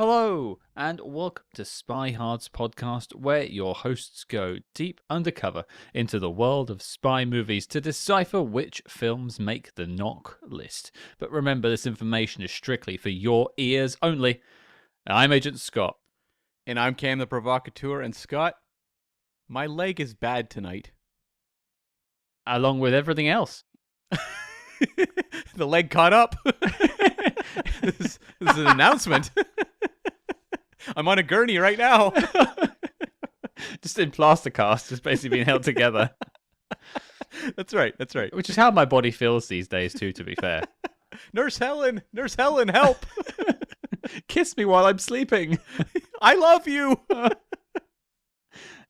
Hello, and welcome to Spy Hard's podcast, where your hosts go deep undercover into the world of spy movies to decipher which films make the knock list. But remember, this information is strictly for your ears only. I'm Agent Scott. And I'm Cam the Provocateur, and Scott, my leg is bad tonight. Along with everything else. The leg caught up. This is an announcement. I'm on a gurney right now. Just in plaster cast, just basically being held together. That's right. Which is how my body feels these days too, to be fair. Nurse Helen, help. Kiss me while I'm sleeping. I love you.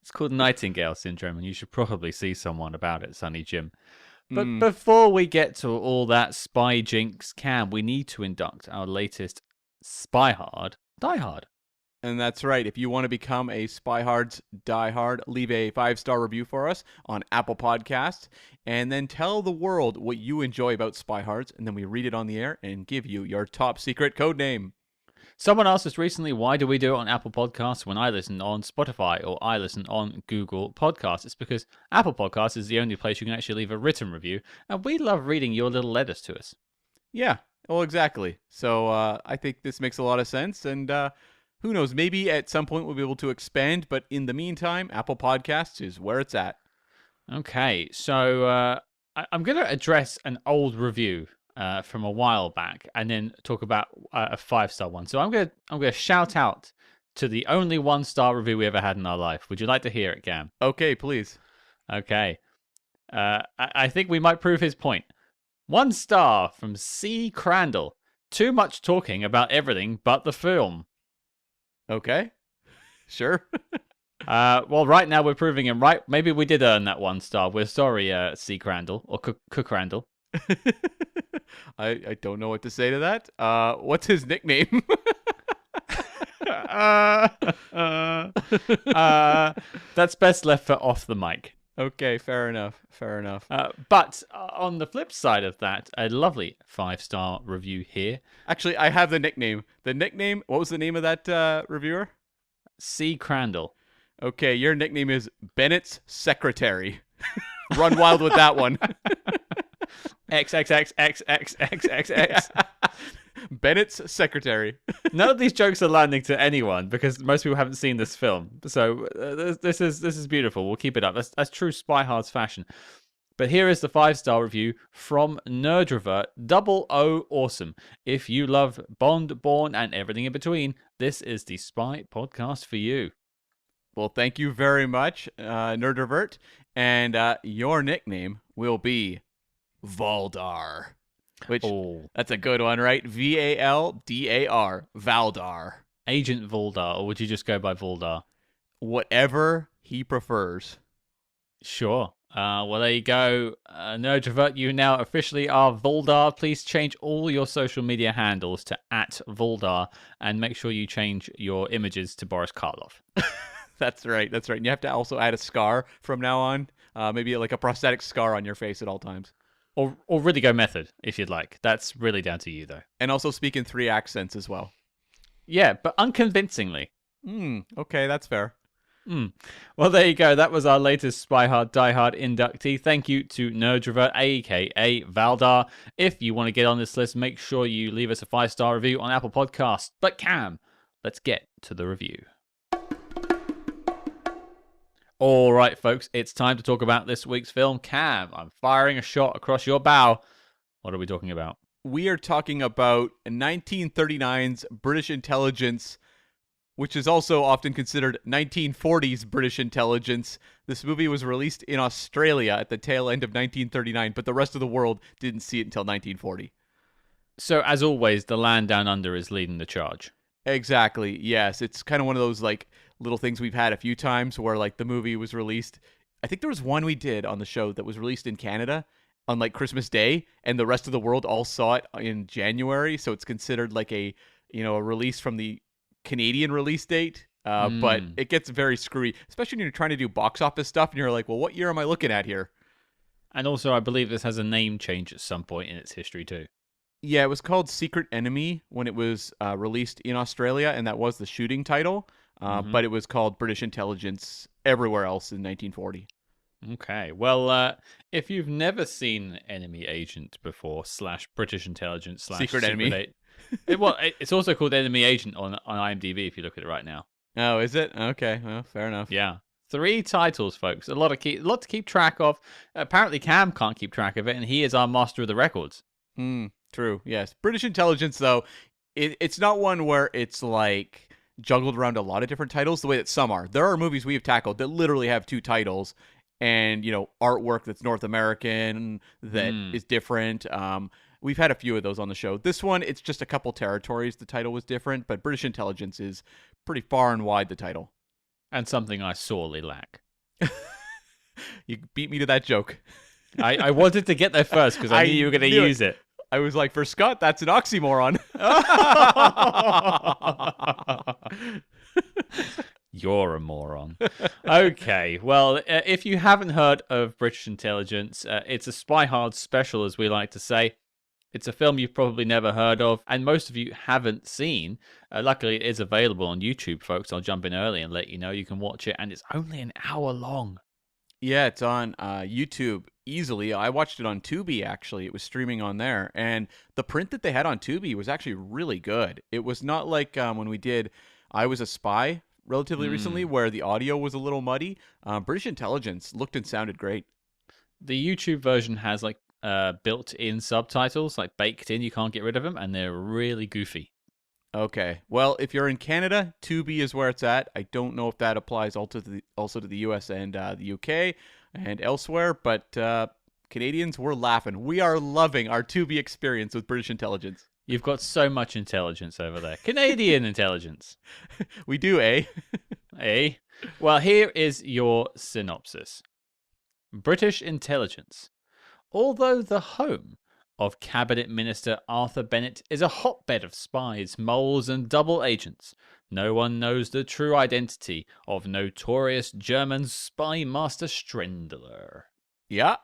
It's called Nightingale syndrome, and you should probably see someone about it, Sonny Jim. But before we get to all that spy jinx, Cam, we need to induct our latest Spy Hard Die Hard. And that's right. If you want to become a Spy Hard's Die Hard, leave a 5-star review for us on Apple Podcasts, and then tell the world what you enjoy about Spy Hards, and then we read it on the air and give you your top secret code name. Someone asked us recently, why do we do it on Apple Podcasts when I listen on Spotify or I listen on Google Podcasts? It's because Apple Podcasts is the only place you can actually leave a written review, and we love reading your little letters to us. Yeah, well, exactly. So I think this makes a lot of sense, and who knows, maybe at some point we'll be able to expand, but in the meantime, Apple Podcasts is where it's at. Okay, so I'm going to address an old review from a while back, and then talk about a 5-star one. So I'm gonna shout out to the only 1-star review we ever had in our life. Would you like to hear it, Cam? Okay, please. Okay. I think we might prove his point. 1 star from C. Crandall. Too much talking about everything but the film. Okay. Sure. Well, right now we're proving him right. Maybe we did earn that 1 star. We're sorry, C. Crandall or Cook Randall. I don't know what to say to that. What's his nickname? That's best left for off the mic. Okay, fair enough. But on the flip side of that, a lovely 5-star review here. Actually, I have the nickname. What was the name of that reviewer? C. Crandall. Okay, your nickname is Bennett's Secretary. Run wild with that one. XXXXXXXX. Bennett's Secretary. None of these jokes are landing to anyone because most people haven't seen this film. So this is beautiful. We'll keep it up. That's true Spy Hard's fashion. But here is the 5-star review from Nerdrovert. O awesome. If you love Bond, Bourne, and everything in between, this is the Spy podcast for you. Well, thank you very much, Nerdrovert. And your nickname will be Valdar. Which, that's a good one, right? Valdar. Valdar. Agent Valdar, or would you just go by Valdar? Whatever he prefers. Sure. Well, there you go. Nerdrovert, you now officially are Valdar. Please change all your social media handles to @Valdar, and make sure you change your images to Boris Karloff. That's right. And you have to also add a scar from now on. Maybe like a prosthetic scar on your face at all times. Or really go method, if you'd like. That's really down to you, though. And also speak in 3 accents as well. Yeah, but unconvincingly. Okay, that's fair. Well, there you go. That was our latest Spy Hard Die Hard inductee. Thank you to Nerdrovert, a.k.a. Valdar. If you want to get on this list, make sure you leave us a 5-star review on Apple Podcasts. But Cam, let's get to the review. All right, folks, it's time to talk about this week's film. Cam, I'm firing a shot across your bow. What are we talking about? We are talking about 1939's British intelligence, which is also often considered 1940s British intelligence. This movie was released in Australia at the tail end of 1939, but the rest of the world didn't see it until 1940. So, as always, the land down under is leading the charge. Exactly, yes. It's kind of one of those, like, little things we've had a few times where, like, the movie was released. I think there was one we did on the show that was released in Canada on, like, Christmas Day, and the rest of the world all saw it in January, so it's considered like a release from the Canadian release date. But it gets very screwy, especially when you're trying to do box office stuff, and you're like, well, what year am I looking at here? And also, I believe this has a name change at some point in its history, too. Yeah, it was called Secret Enemy when it was released in Australia, and that was the shooting title. Hmm. But it was called British Intelligence everywhere else in 1940. Okay. Well, if you've never seen Enemy Agent before, slash British Intelligence, slash Secret Enemy. It's also called Enemy Agent on IMDb if you look at it right now. Oh, is it? Okay, well, fair enough. Yeah. 3 titles, folks. A lot to keep track of. Apparently, Cam can't keep track of it, and he is our master of the records. True. Yes. British Intelligence, though, it's not one where it's like juggled around a lot of different titles the way that some are. There are movies we have tackled that literally have 2 titles, and artwork that's North American that is different. We've had a few of those on the show. This one, it's just a couple territories. The title was different, but British Intelligence is pretty far and wide the title. And something I sorely lack. You beat me to that joke. I wanted to get there first because I knew you were going to use it. I was like, for Scott, that's an oxymoron. You're a moron. Okay, well, if you haven't heard of British Intelligence, it's a Spy Hard special, as we like to say. It's a film you've probably never heard of, and most of you haven't seen. Luckily, it is available on YouTube, folks. I'll jump in early and let you know you can watch it, and it's only an hour long. Yeah, it's on YouTube easily. I watched it on Tubi, actually. It was streaming on there. And the print that they had on Tubi was actually really good. It was not like when we did I Was a Spy relatively recently, where the audio was a little muddy. British Intelligence looked and sounded great. The YouTube version has like built-in subtitles, like baked in. You can't get rid of them, and they're really goofy. Okay. Well, if you're in Canada, Tubi is where it's at. I don't know if that applies also to the US and the UK and elsewhere, but Canadians, we're laughing. We are loving our Tubi experience with British Intelligence. You've got so much intelligence over there. Canadian intelligence. We do, eh? Eh? Well, here is your synopsis. British Intelligence. Although the home of Cabinet Minister Arthur Bennett is a hotbed of spies, moles, and double agents, no one knows the true identity of notorious German spy master Strendler. Yeah.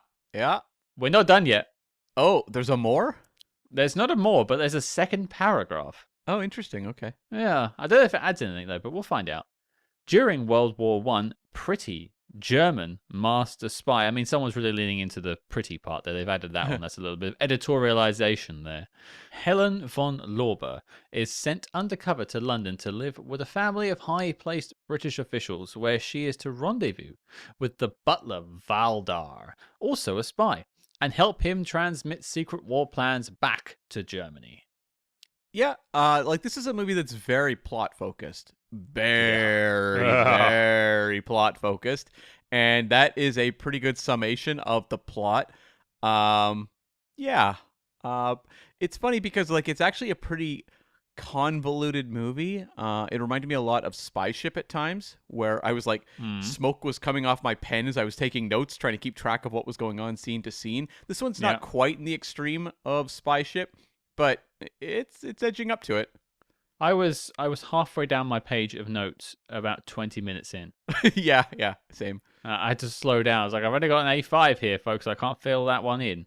We're not done yet. Oh, there's a more? There's not a more, but there's a second paragraph. Oh, interesting. Okay. Yeah, I don't know if it adds anything, though, but we'll find out. During World War I, pretty German master spy. I mean, someone's really leaning into the pretty part there. They've added that one. That's a little bit of editorialization there. Helen von Lauber is sent undercover to London to live with a family of high-placed British officials, where she is to rendezvous with the butler Valdar, also a spy, and help him transmit secret war plans back to Germany. Yeah, like this is a movie that's very plot focused. Very plot focused. And that is a pretty good summation of the plot. It's funny because like it's actually a pretty convoluted movie. It reminded me a lot of Spy Ship at times, where I was like, smoke was coming off my pen as I was taking notes, trying to keep track of what was going on scene to scene. This one's not quite in the extreme of Spy Ship, but it's edging up to it. I was halfway down my page of notes about 20 minutes in. yeah, same. I had to slow down. I was like, I've only got an A5 here, folks. I can't fill that one in.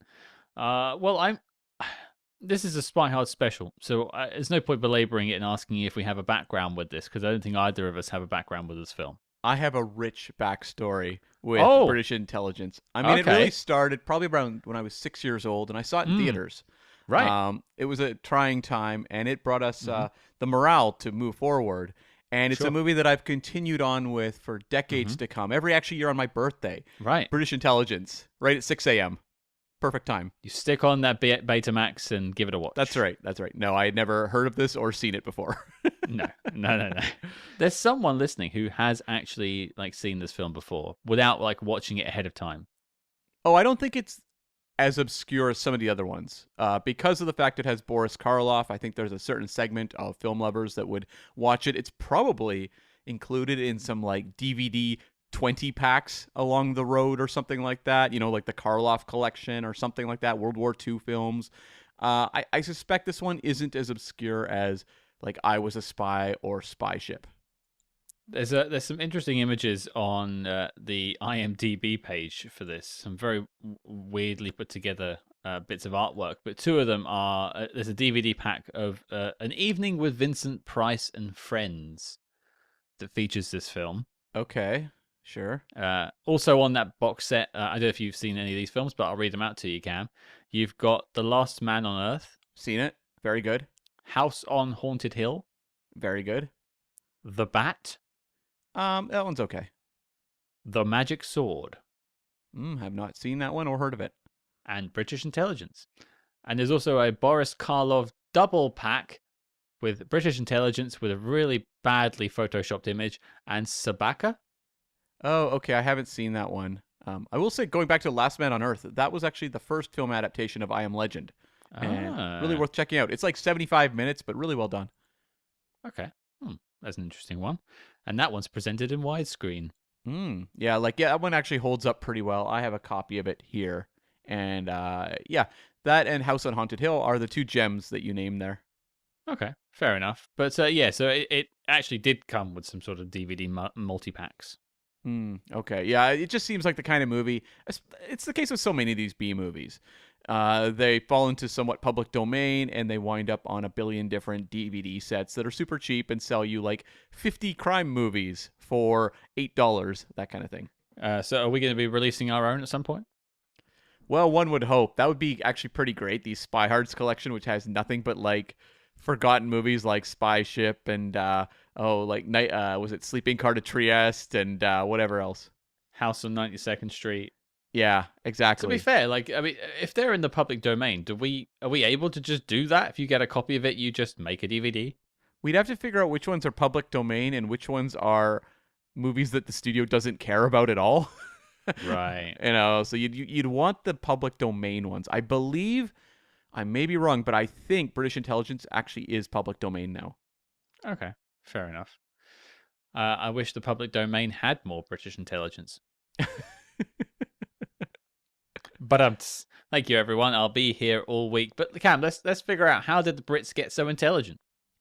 This is a Spy Hard special, so there's no point belaboring it and asking you if we have a background with this, because I don't think either of us have a background with this film. I have a rich backstory with British Intelligence. I mean, It really started probably around when I was 6 years old, and I saw it in theaters. Right. It was a trying time, and it brought us the morale to move forward. And it's a movie that I've continued on with for decades to come. Every actually year on my birthday. Right. British Intelligence, right at 6 a.m. Perfect time. You stick on that Betamax and give it a watch. That's right. No, I had never heard of this or seen it before. No. There's someone listening who has actually like seen this film before without like watching it ahead of time. Oh, I don't think it's as obscure as some of the other ones. Because of the fact it has Boris Karloff, I think there's a certain segment of film lovers that would watch it. It's probably included in some like DVD 20 packs along the road or something like that, like the Karloff collection or something like that, World War II films. I suspect this one isn't as obscure as like I Was a Spy or Spy Ship. There's some interesting images on the IMDb page for this. Some very weirdly put together bits of artwork, but two of them are there's a DVD pack of An Evening with Vincent Price and Friends that features this film. Okay, sure. Also on that box set, I don't know if you've seen any of these films, but I'll read them out to you, Cam. You've got The Last Man on Earth, Seen it. Very good. House on Haunted Hill, Very good. The Bat, That one's okay. The Magic Sword, Have not seen that one or heard of it. and British Intelligence. And there's also a Boris Karloff double pack with British Intelligence with a really badly photoshopped image and Sabaka. Oh, okay. I haven't seen that one. I will say, going back to Last Man on Earth, that was actually the first film adaptation of I Am Legend, and really worth checking out. It's like 75 minutes, but really well done. Okay. That's an interesting one. And that one's presented in widescreen. Yeah, that one actually holds up pretty well. I have a copy of it here, and yeah, that and House on Haunted Hill are the two gems that you named there. Okay, fair enough. But yeah, so it actually did come with some sort of DVD multi-packs. Okay, yeah, it just seems like the kind of movie. It's the case with so many of these B movies. They fall into somewhat public domain, and they wind up on a billion different DVD sets that are super cheap and sell you like 50 crime movies for $8, that kind of thing. So are we going to be releasing our own at some point? Well, one would hope. That would be actually pretty great. The Spy Hards collection, which has nothing but like forgotten movies like Spy Ship and was it Sleeping Car to Trieste and whatever else. House on 92nd Street. Yeah, exactly. To be fair, like I mean, if they're in the public domain, are we able to just do that? If you get a copy of it, you just make a DVD. We'd have to figure out which ones are public domain and which ones are movies that the studio doesn't care about at all. Right. So you'd want the public domain ones. I believe, I may be wrong, but I think British Intelligence actually is public domain now. Okay, fair enough. I wish the public domain had more British Intelligence. But thank you, everyone. I'll be here all week. But Cam, let's figure out, how did the Brits get so intelligent?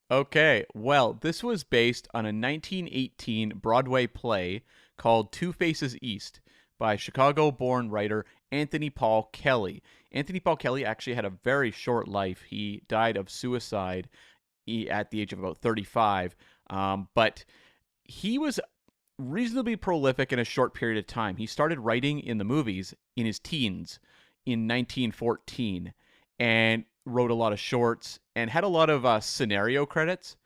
Okay, well, this was based on a 1918 Broadway play called Two Faces East by Chicago-born writer Anthony Paul Kelly. Anthony Paul Kelly actually had a very short life. He died of suicide at the age of about 35, but he was reasonably prolific in a short period of time. He started writing in the movies in his teens in 1914 and wrote a lot of shorts and had a lot of scenario credits.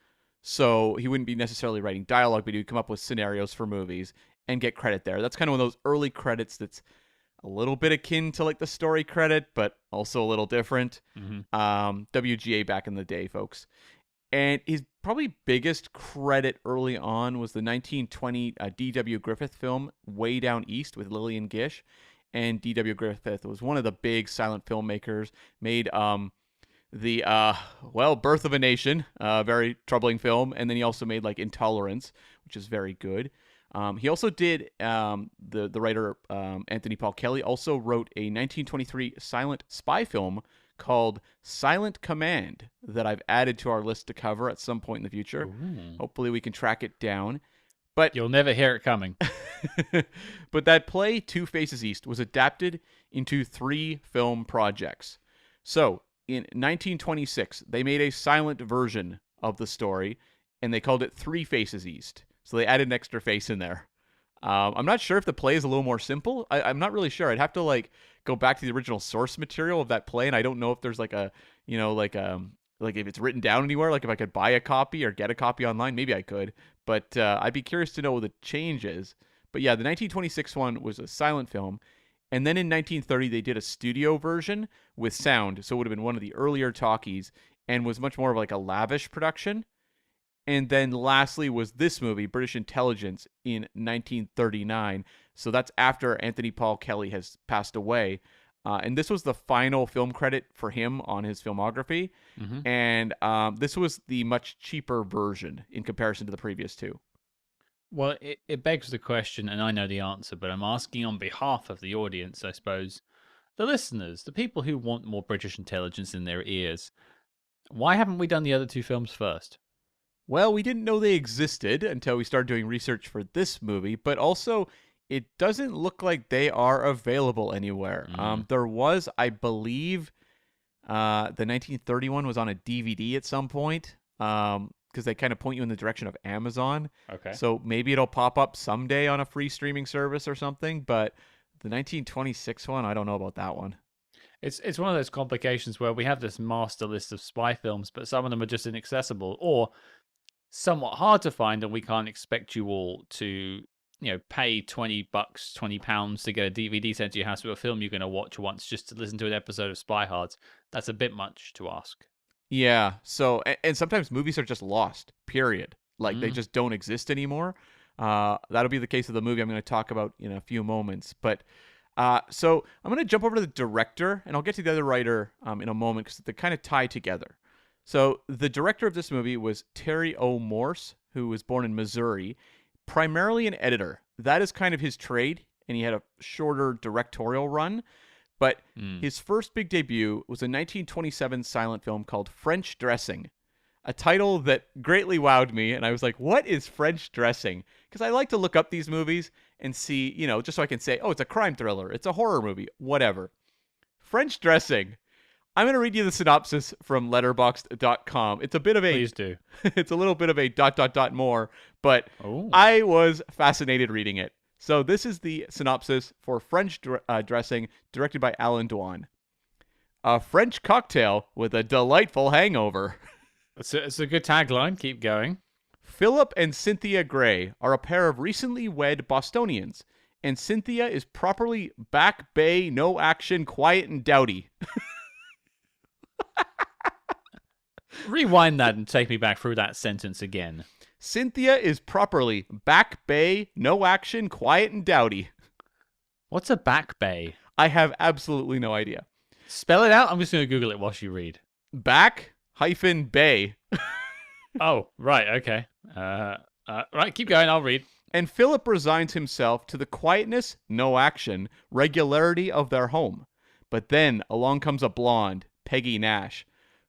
So he wouldn't be necessarily writing dialogue, but he would come up with scenarios for movies and get credit there. That's kind of one of those early credits that's a little bit akin to like the story credit, but also a little different. WGA back in the day, folks. And his probably biggest credit early on was the 1920 D.W. Griffith film, Way Down East, with Lillian Gish. And D.W. Griffith was one of the big silent filmmakers, made Birth of a Nation, a very troubling film. And then he also made like Intolerance, which is very good. He also did, the writer Anthony Paul Kelly also wrote a 1923 silent spy film called Silent Command that I've added to our list to cover at some point in the future. Ooh. Hopefully we can track it down. But You'll never hear it coming. But that play, Two Faces East, was adapted into 3 film projects. So in 1926, they made a silent version of the story, and they called it Three Faces East. So they added an extra face in there. I'm not sure if the play is a little more simple. I'm not really sure. I'd have to go back to the original source material of that play, and I don't know if there's if it's written down anywhere. Like if I could buy a copy or get a copy online, maybe I could. But I'd be curious to know what the change is. But yeah, the 1926 one was a silent film. And then in 1930, they did a studio version with sound. So it would have been one of the earlier talkies and was much more of like a lavish production. And then lastly was this movie, British Intelligence, in 1939. So that's after Anthony Paul Kelly has passed away. And this was the final film credit for him on his filmography. Mm-hmm. And this was the much cheaper version in comparison to the previous 2. Well, it begs the question, and I know the answer, but I'm asking on behalf of the audience, I suppose. The listeners, the people who want more British Intelligence in their ears. Why haven't we done the other 2 films first? Well, we didn't know they existed until we started doing research for this movie, but also it doesn't look like they are available anywhere. Mm. There was, I believe, the 1931 was on a DVD at some point, because they kind of point you in the direction of Amazon. Okay. So maybe it'll pop up someday on a free streaming service or something, but the 1926 one, I don't know about that one. It's one of those complications where we have this master list of spy films, but some of them are just inaccessible or somewhat hard to find, and we can't expect you all to, pay $20, £20 to get a DVD sent to your house with a film you're going to watch once just to listen to an episode of Spy Hards. That's a bit much to ask. Yeah. So, and sometimes movies are just lost, period. Like they Mm. just don't exist anymore. That'll be the case of the movie I'm going to talk about in a few moments. But so I'm going to jump over to the director, and I'll get to the other writer in a moment because they kind of tie together. So the director of this movie was Terry O. Morse, who was born in Missouri, primarily an editor. That is kind of his trade, and he had a shorter directorial run. But his first big debut was a 1927 silent film called French Dressing, a title that greatly wowed me. And I was like, what is French Dressing? Because I like to look up these movies and see, just so I can say, oh, it's a crime thriller, it's a horror movie, whatever. French Dressing. I'm going to read you the synopsis from letterboxd.com. It's a bit of a Please do. it's a little bit of a ... more, but Oh. I was fascinated reading it. So this is the synopsis for French Dressing, directed by Alan Dwan. A French cocktail with a delightful hangover. It's a good tagline. Keep going. Philip and Cynthia Gray are a pair of recently wed Bostonians, and Cynthia is properly back bay, no action, quiet and dowdy. Rewind that and take me back through that sentence again. Cynthia is properly back bay, no action, quiet and dowdy. What's a back bay? I have absolutely no idea. Spell it out. I'm just going to Google it whilst you read. Back-bay. Oh, right. Okay. Right. Keep going. I'll read. And Philip resigns himself to the quietness, no action, regularity of their home. But then along comes a blonde, Peggy Nash,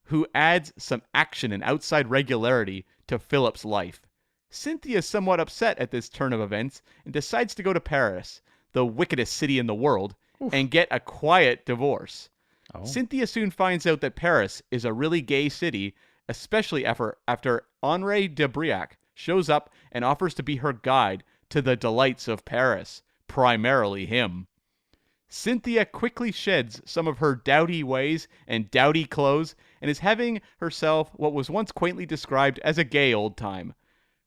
who adds some action and outside regularity to Philip's life. Cynthia is somewhat upset at this turn of events and decides to go to Paris, the wickedest city in the world, and get a quiet divorce. Oh. Cynthia soon finds out that Paris is a really gay city, especially after Henri de Briac shows up and offers to be her guide to the delights of Paris, primarily him. Cynthia quickly sheds some of her dowdy ways and dowdy clothes and is having herself what was once quaintly described as a gay old time.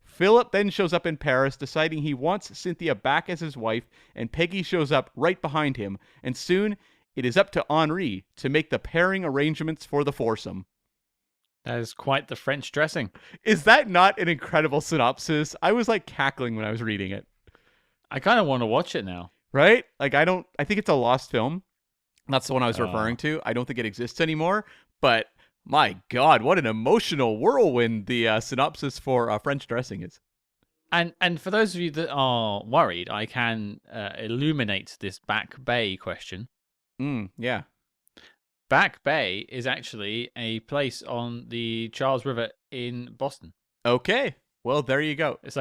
Philip then shows up in Paris, deciding he wants Cynthia back as his wife, and Peggy shows up right behind him, and soon it is up to Henri to make the pairing arrangements for the foursome. That is quite the French dressing. Is that not an incredible synopsis? I was like cackling when I was reading it. I kind of want to watch it now. Right? Like I think it's a lost film. That's the one I was referring to. I don't think it exists anymore, but my God, what an emotional whirlwind the synopsis for French Dressing is. And for those of you that are worried, I can illuminate this Back Bay question. Yeah. Back Bay is actually a place on the Charles River in Boston. Okay. Well, there you go. It's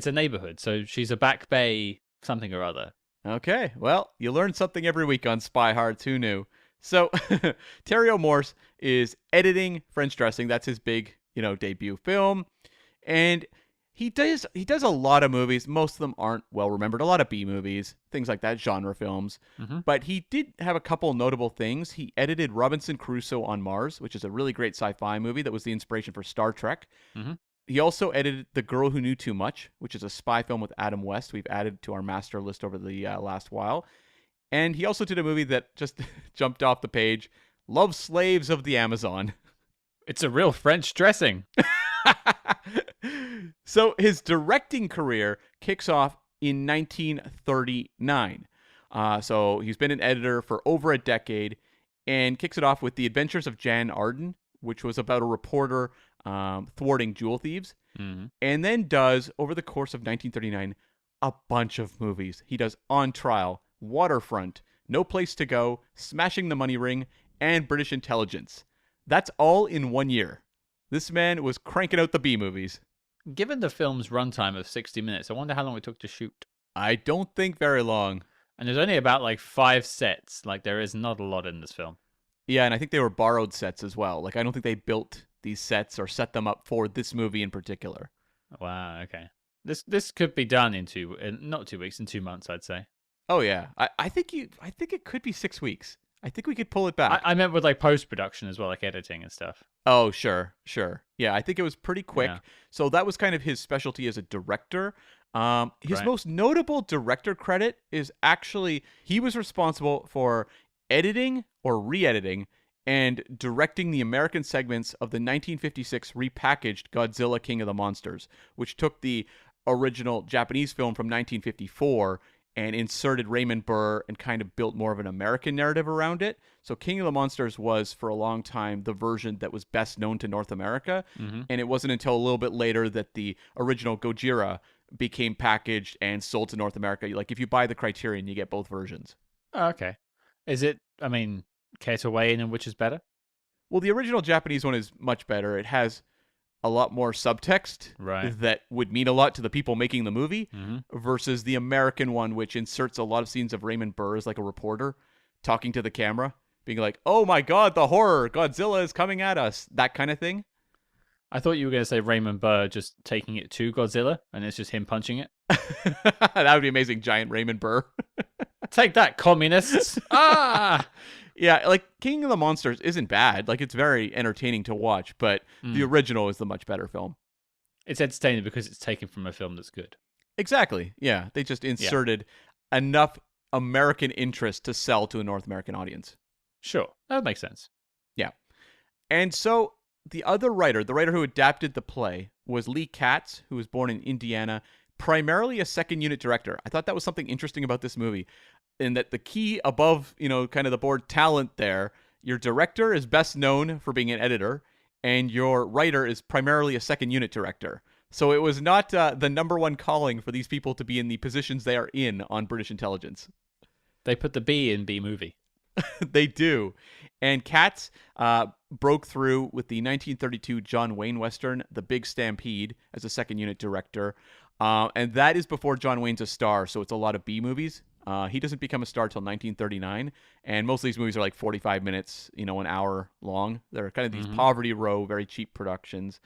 a neighborhood. So she's a Back Bay something or other. Okay. Well, you learn something every week on Spy Hards. Who knew? So Terry O. Morse is editing French Dressing. That's his big, debut film. And he does a lot of movies. Most of them aren't well remembered. A lot of B movies, things like that, genre films. Mm-hmm. But he did have a couple notable things. He edited Robinson Crusoe on Mars, which is a really great sci-fi movie that was the inspiration for Star Trek. Mm-hmm. He also edited The Girl Who Knew Too Much, which is a spy film with Adam West. We've added to our master list over the last while. And he also did a movie that just jumped off the page, Love Slaves of the Amazon. It's a real French dressing. So his directing career kicks off in 1939. So he's been an editor for over a decade and kicks it off with The Adventures of Jan Arden, which was about a reporter thwarting jewel thieves. Mm-hmm. And then does, over the course of 1939, a bunch of movies. He does On Trial, Waterfront, No Place to Go, Smashing the Money Ring, and British Intelligence. That's all in 1 year. This man was cranking out the B movies. Given the film's runtime of 60 minutes, I wonder how long it took to shoot. I don't think very long. And there's only about like 5 sets. Like there is not a lot in this film. Yeah, and I think they were borrowed sets as well. Like I don't think they built these sets or set them up for this movie in particular. Wow. Okay. This could be done in not 2 weeks, in 2 months, I'd say. Oh yeah, I think it could be 6 weeks. I think we could pull it back. I meant with like post production as well, like editing and stuff. Oh sure. Yeah, I think it was pretty quick. Yeah. So that was kind of his specialty as a director. His Right. most notable director credit is actually he was responsible for editing or re-editing and directing the American segments of the 1956 repackaged Godzilla King of the Monsters, which took the original Japanese film from 1954 and inserted Raymond Burr and kind of built more of an American narrative around it. So King of the Monsters was, for a long time, the version that was best known to North America. Mm-hmm. And it wasn't until a little bit later that the original Gojira became packaged and sold to North America. Like, if you buy the Criterion, you get both versions. Oh, okay. Is it, I mean, care to weigh in on which is better? Well, the original Japanese one is much better. It has a lot more subtext Right. that would mean a lot to the people making the movie Mm-hmm. versus the American one, which inserts a lot of scenes of Raymond Burr as like a reporter talking to the camera, being like, "Oh my God, the horror! Godzilla is coming at us!" That kind of thing. I thought you were going to say Raymond Burr just taking it to Godzilla, and it's just him punching it. That would be amazing, giant Raymond Burr. Take that, communists! Ah! Yeah, like King of the Monsters isn't bad. Like it's very entertaining to watch, but the original is the much better film. It's entertaining because it's taken from a film that's good. Exactly. Yeah, they just inserted enough American interest to sell to a North American audience. Sure, that makes sense. Yeah. And so the other writer, the writer who adapted the play, was Lee Katz, who was born in Indiana, primarily a second unit director. I thought that was something interesting about this movie, in that the key above, kind of the board talent there, your director is best known for being an editor, and your writer is primarily a second unit director. So it was not the number one calling for these people to be in the positions they are in on British intelligence. They put the B in B movie. They do. And Katz broke through with the 1932 John Wayne Western, The Big Stampede, as a second unit director. And that is before John Wayne's a star, so it's a lot of B movies. He doesn't become a star till 1939, and most of these movies are like 45 minutes, an hour long. They're kind of these Poverty Row, very cheap productions.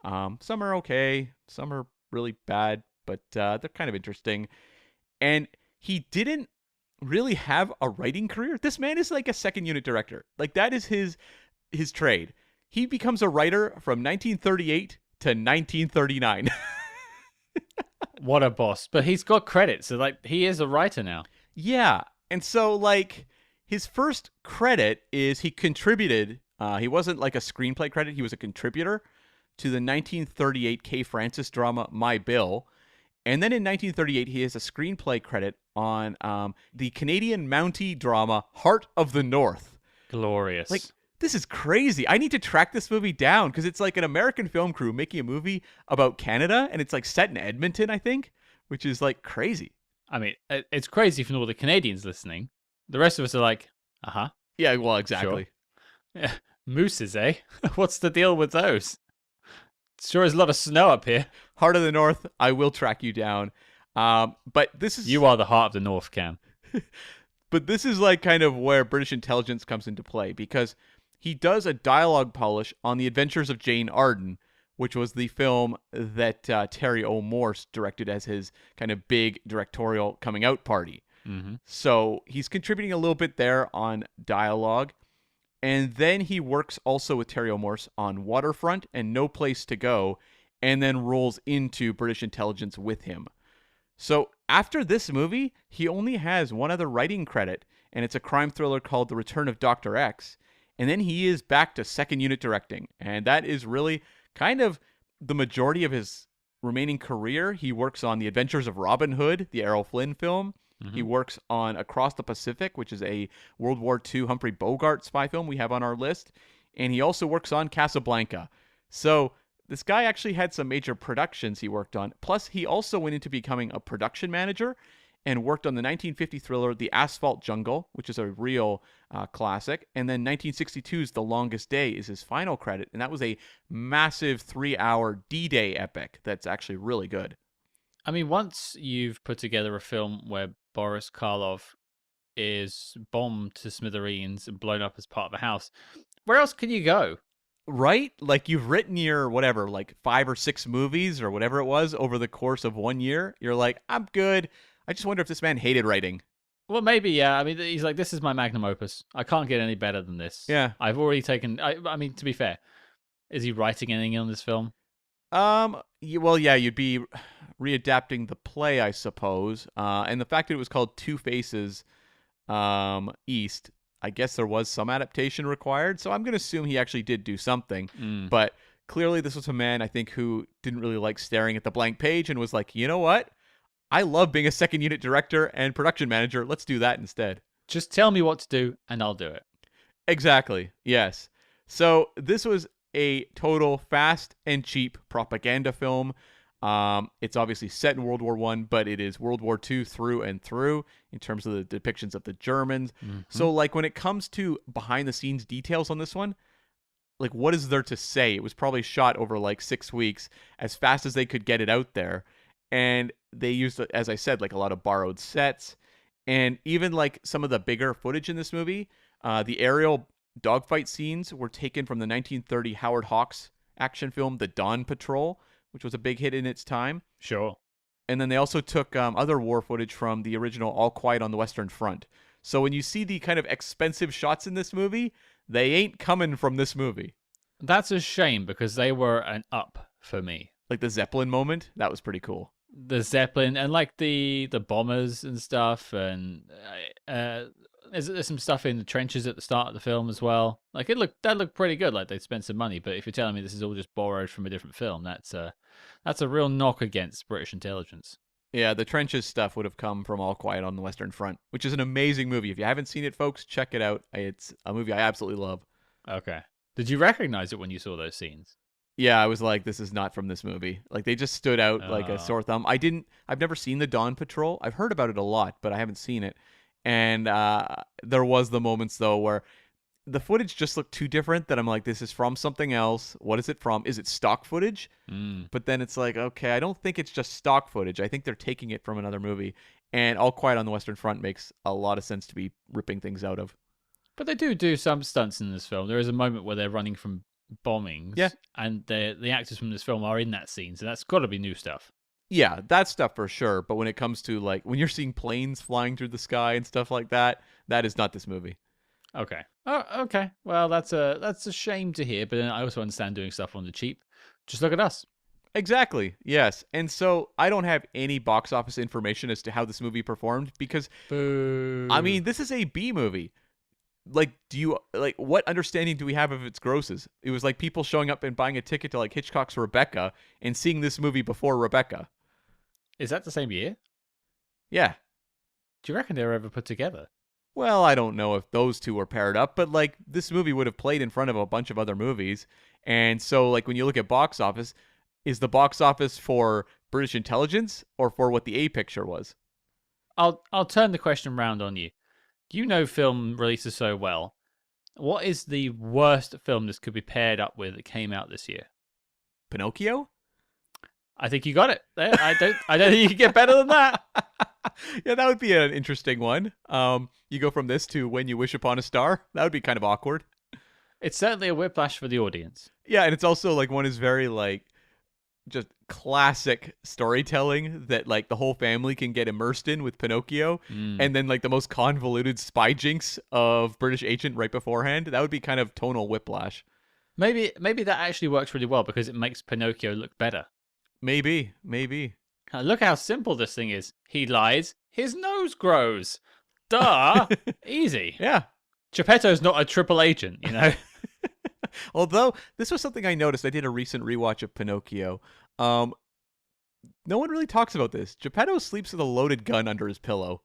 Some are okay, some are really bad, but they're kind of interesting. And he didn't really have a writing career. This man is like a second unit director. Like that is his trade. He becomes a writer from 1938 to 1939. What a boss. But he's got credit, so like he is a writer now. Yeah. And so like his first credit is he contributed, he wasn't like a screenplay credit, he was a contributor to the 1938 Kay Francis drama My Bill. And then in 1938 he has a screenplay credit on the Canadian Mountie drama Heart of the North. Glorious. Like, this is crazy. I need to track this movie down because it's like an American film crew making a movie about Canada, and it's like set in Edmonton, I think, which is like crazy. I mean, it's crazy for all the Canadians listening. The rest of us are like, uh-huh. Yeah, well, exactly. Sure. Yeah. Mooses, eh? What's the deal with those? Sure is a lot of snow up here. Heart of the North, I will track you down. But this is... You are the heart of the North, Cam. But this is like kind of where British intelligence comes into play, because he does a dialogue polish on The Adventures of Jane Arden, which was the film that Terry O. Morse directed as his kind of big directorial coming out party. Mm-hmm. So he's contributing a little bit there on dialogue. And then he works also with Terry O. Morse on Waterfront and No Place to Go, and then rolls into British intelligence with him. So after this movie, he only has one other writing credit, and it's a crime thriller called The Return of Dr. X. And then he is back to second unit directing. And that is really kind of the majority of his remaining career. He works on The Adventures of Robin Hood, the Errol Flynn film. Mm-hmm. He works on Across the Pacific, which is a World War II Humphrey Bogart spy film we have on our list. And he also works on Casablanca. So this guy actually had some major productions he worked on. Plus, he also went into becoming a production manager. and worked on the 1950 thriller The Asphalt Jungle, which is a real classic. And then 1962's The Longest Day is his final credit, and that was a massive 3-hour D-Day epic that's actually really good. I mean, once you've put together a film where Boris Karloff is bombed to smithereens and blown up as part of a house, where else can you go? Right? Like you've written your whatever, like 5 or 6 movies or whatever it was over the course of 1 year. You're like, I'm good. I just wonder if this man hated writing. Well, maybe, yeah. I mean, he's like, this is my magnum opus. I can't get any better than this. Yeah. I've already taken. I mean, to be fair, is he writing anything on this film? Well, yeah, you'd be readapting the play, I suppose. And the fact that it was called Two Faces, East, I guess there was some adaptation required. So I'm going to assume he actually did do something. But clearly, this was a man, I think, who didn't really like staring at the blank page and was like, you know what? I love being a second unit director and production manager. Let's do that instead. Just tell me what to do, and I'll do it. Exactly. Yes. So this was a total fast and cheap propaganda film. It's obviously set in World War I, but it is World War II through and through in terms of the depictions of the Germans. So, like, when it comes to behind-the-scenes details on this one, like, what is there to say? It was probably shot over, like, 6 weeks as fast as they could get it out there. And they used, as I said, like, a lot of borrowed sets. And even, like, some of the bigger footage in this movie, the aerial dogfight scenes were taken from the 1930 Howard Hawks action film, The Dawn Patrol, which was a big hit in its time. Sure. And then they also took other war footage from the original All Quiet on the Western Front. So when you see the kind of expensive shots in this movie, they ain't coming from this movie. That's a shame because they were an up for me. Like the Zeppelin moment, that was pretty cool. The Zeppelin and like the bombers and stuff, and there's some stuff in the trenches at the start of the film as well. Like that looked pretty good. Like they spent some money, but if you're telling me this is all just borrowed from a different film, that's a real knock against British intelligence. Yeah, the trenches stuff would have come from All Quiet on the Western Front, which is an amazing movie. If you haven't seen it, folks, check it out. It's a movie I absolutely love. Okay. Did you recognize it when you saw those scenes? Yeah, I was like, this is not from this movie. Like, they just stood out like a sore thumb. I've never seen The Dawn Patrol. I've heard about it a lot, but I haven't seen it. And there was the moments, though, where the footage just looked too different that I'm like, this is from something else. What is it from? Is it stock footage? But then it's like, okay, I don't think it's just stock footage. I think they're taking it from another movie. And All Quiet on the Western Front makes a lot of sense to be ripping things out of. But they do some stunts in this film. There is a moment where they're running from bombings. Yeah. And the actors from this film are in that scene, so that's got to be new stuff. Yeah, that stuff for sure. But when it comes to, like, when you're seeing planes flying through the sky and stuff like that, that is not this movie. Okay. Oh, okay. Well, that's a shame to hear, but then I also understand doing stuff on the cheap. Just look at us. Exactly. Yes. And so I don't have any box office information as to how this movie performed because, Boo. I mean, this is a B movie. Like, what understanding do we have of its grosses? It was like people showing up and buying a ticket to, like, Hitchcock's Rebecca and seeing this movie before Rebecca. Is that the same year? Yeah. Do you reckon they were ever put together? Well, I don't know if those two were paired up, but, like, this movie would have played in front of a bunch of other movies. And so, like, when you look at box office, is the box office for British intelligence or for what the A picture was? I'll turn the question round on you. You know film releases so well. What is the worst film this could be paired up with that came out this year? Pinocchio? I think you got it. I don't think you can get better than that. Yeah, that would be an interesting one. You go from this to When You Wish Upon a Star. That would be kind of awkward. It's certainly a whiplash for the audience. Yeah, and it's also like one is very like just classic storytelling that like the whole family can get immersed in with Pinocchio, and then like the most convoluted spy jinx of British agent right beforehand. That would be kind of tonal whiplash. Maybe that actually works really well because it makes Pinocchio look better. Maybe. Look how simple this thing is. He lies, his nose grows. Duh. Easy. Yeah. Geppetto's not a triple agent, you know? Although, this was something I noticed. I did a recent rewatch of Pinocchio. No one really talks about this. Geppetto sleeps with a loaded gun under his pillow.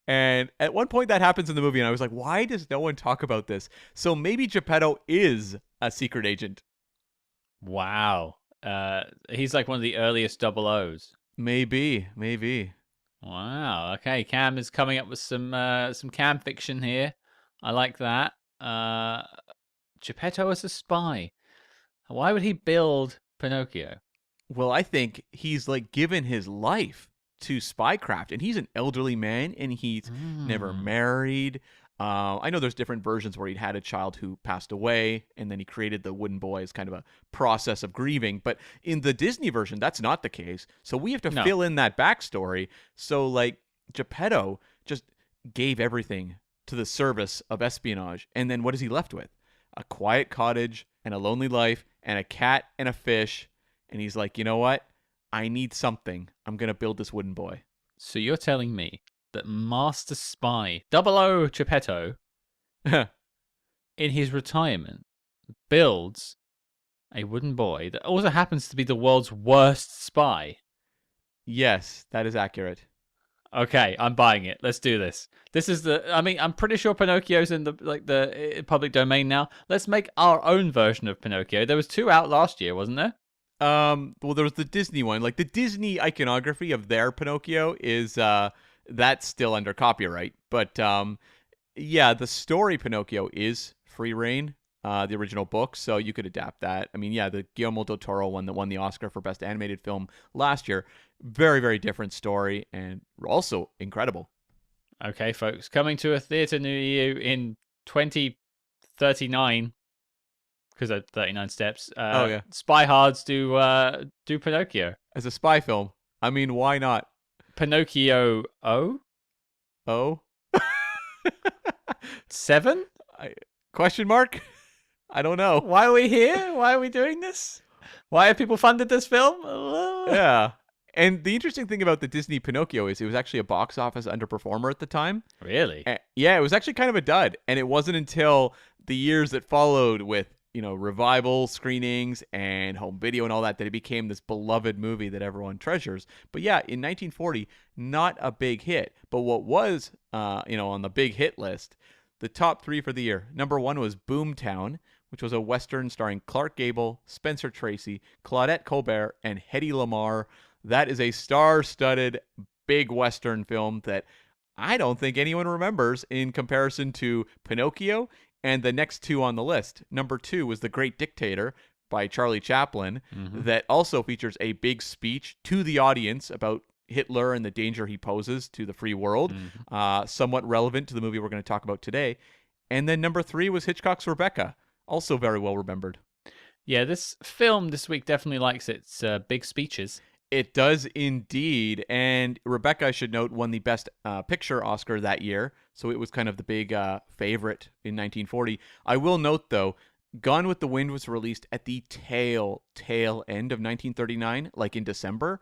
And at one point that happens in the movie, and I was like, why does no one talk about this? So maybe Geppetto is a secret agent. Wow. He's like one of the earliest double O's. Maybe. Wow. Okay, Cam is coming up with some Cam fiction here. I like that. Geppetto as a spy. Why would he build Pinocchio? Well, I think he's like given his life to spycraft, and he's an elderly man, and he's never Mm. married. I know there's different versions where he'd had a child who passed away, and then he created the wooden boy as kind of a process of grieving. But in the Disney version, that's not the case. So we have to No. fill in that backstory. So like Geppetto just gave everything to the service of espionage, and then what is he left with? A quiet cottage and a lonely life and a cat and a fish. And he's like, you know what? I need something. I'm going to build this wooden boy. So you're telling me that Master Spy Double O Geppetto, in his retirement, builds a wooden boy that also happens to be the world's worst spy? Yes, that is accurate. Okay, I'm buying it. Let's do this. This is I mean, I'm pretty sure Pinocchio's in the public domain now. Let's make our own version of Pinocchio. There was 2 out last year, wasn't there? Well, there was the Disney one. Like the Disney iconography of their Pinocchio is that's still under copyright. But yeah, the story Pinocchio is free reign, the original book, so you could adapt that. I mean, yeah, the Guillermo del Toro one that won the Oscar for Best Animated Film last year, very, very different story and also incredible. Okay, folks, coming to a theater near you in 2039, because of 39 steps. Oh yeah, Spy Hards do Pinocchio. as a spy film. I mean, why not? Pinocchio O Oh, 7. question mark? I don't know. Why are we here? Why are we doing this? Why have people funded this film? Yeah. And the interesting thing about the Disney Pinocchio is it was actually a box office underperformer at the time. Really? Yeah, it was actually kind of a dud. And it wasn't until the years that followed with, revival screenings and home video and all that it became this beloved movie that everyone treasures. But yeah, in 1940, not a big hit. But what was, on the big hit list, the top 3 for the year. Number 1 was Boomtown, which was a Western starring Clark Gable, Spencer Tracy, Claudette Colbert, and Hedy Lamarr. That is a star-studded big Western film that I don't think anyone remembers in comparison to Pinocchio and the next 2 on the list. Number 2 was The Great Dictator by Charlie Chaplin, that also features a big speech to the audience about Hitler and the danger he poses to the free world, somewhat relevant to the movie we're going to talk about today. And then number 3 was Hitchcock's Rebecca, also very well remembered. Yeah, this film this week definitely likes its big speeches. It does indeed. And Rebecca, I should note, won the Best Picture Oscar that year. So it was kind of the big favorite in 1940. I will note, though, Gone with the Wind was released at the tail end of 1939, like in December.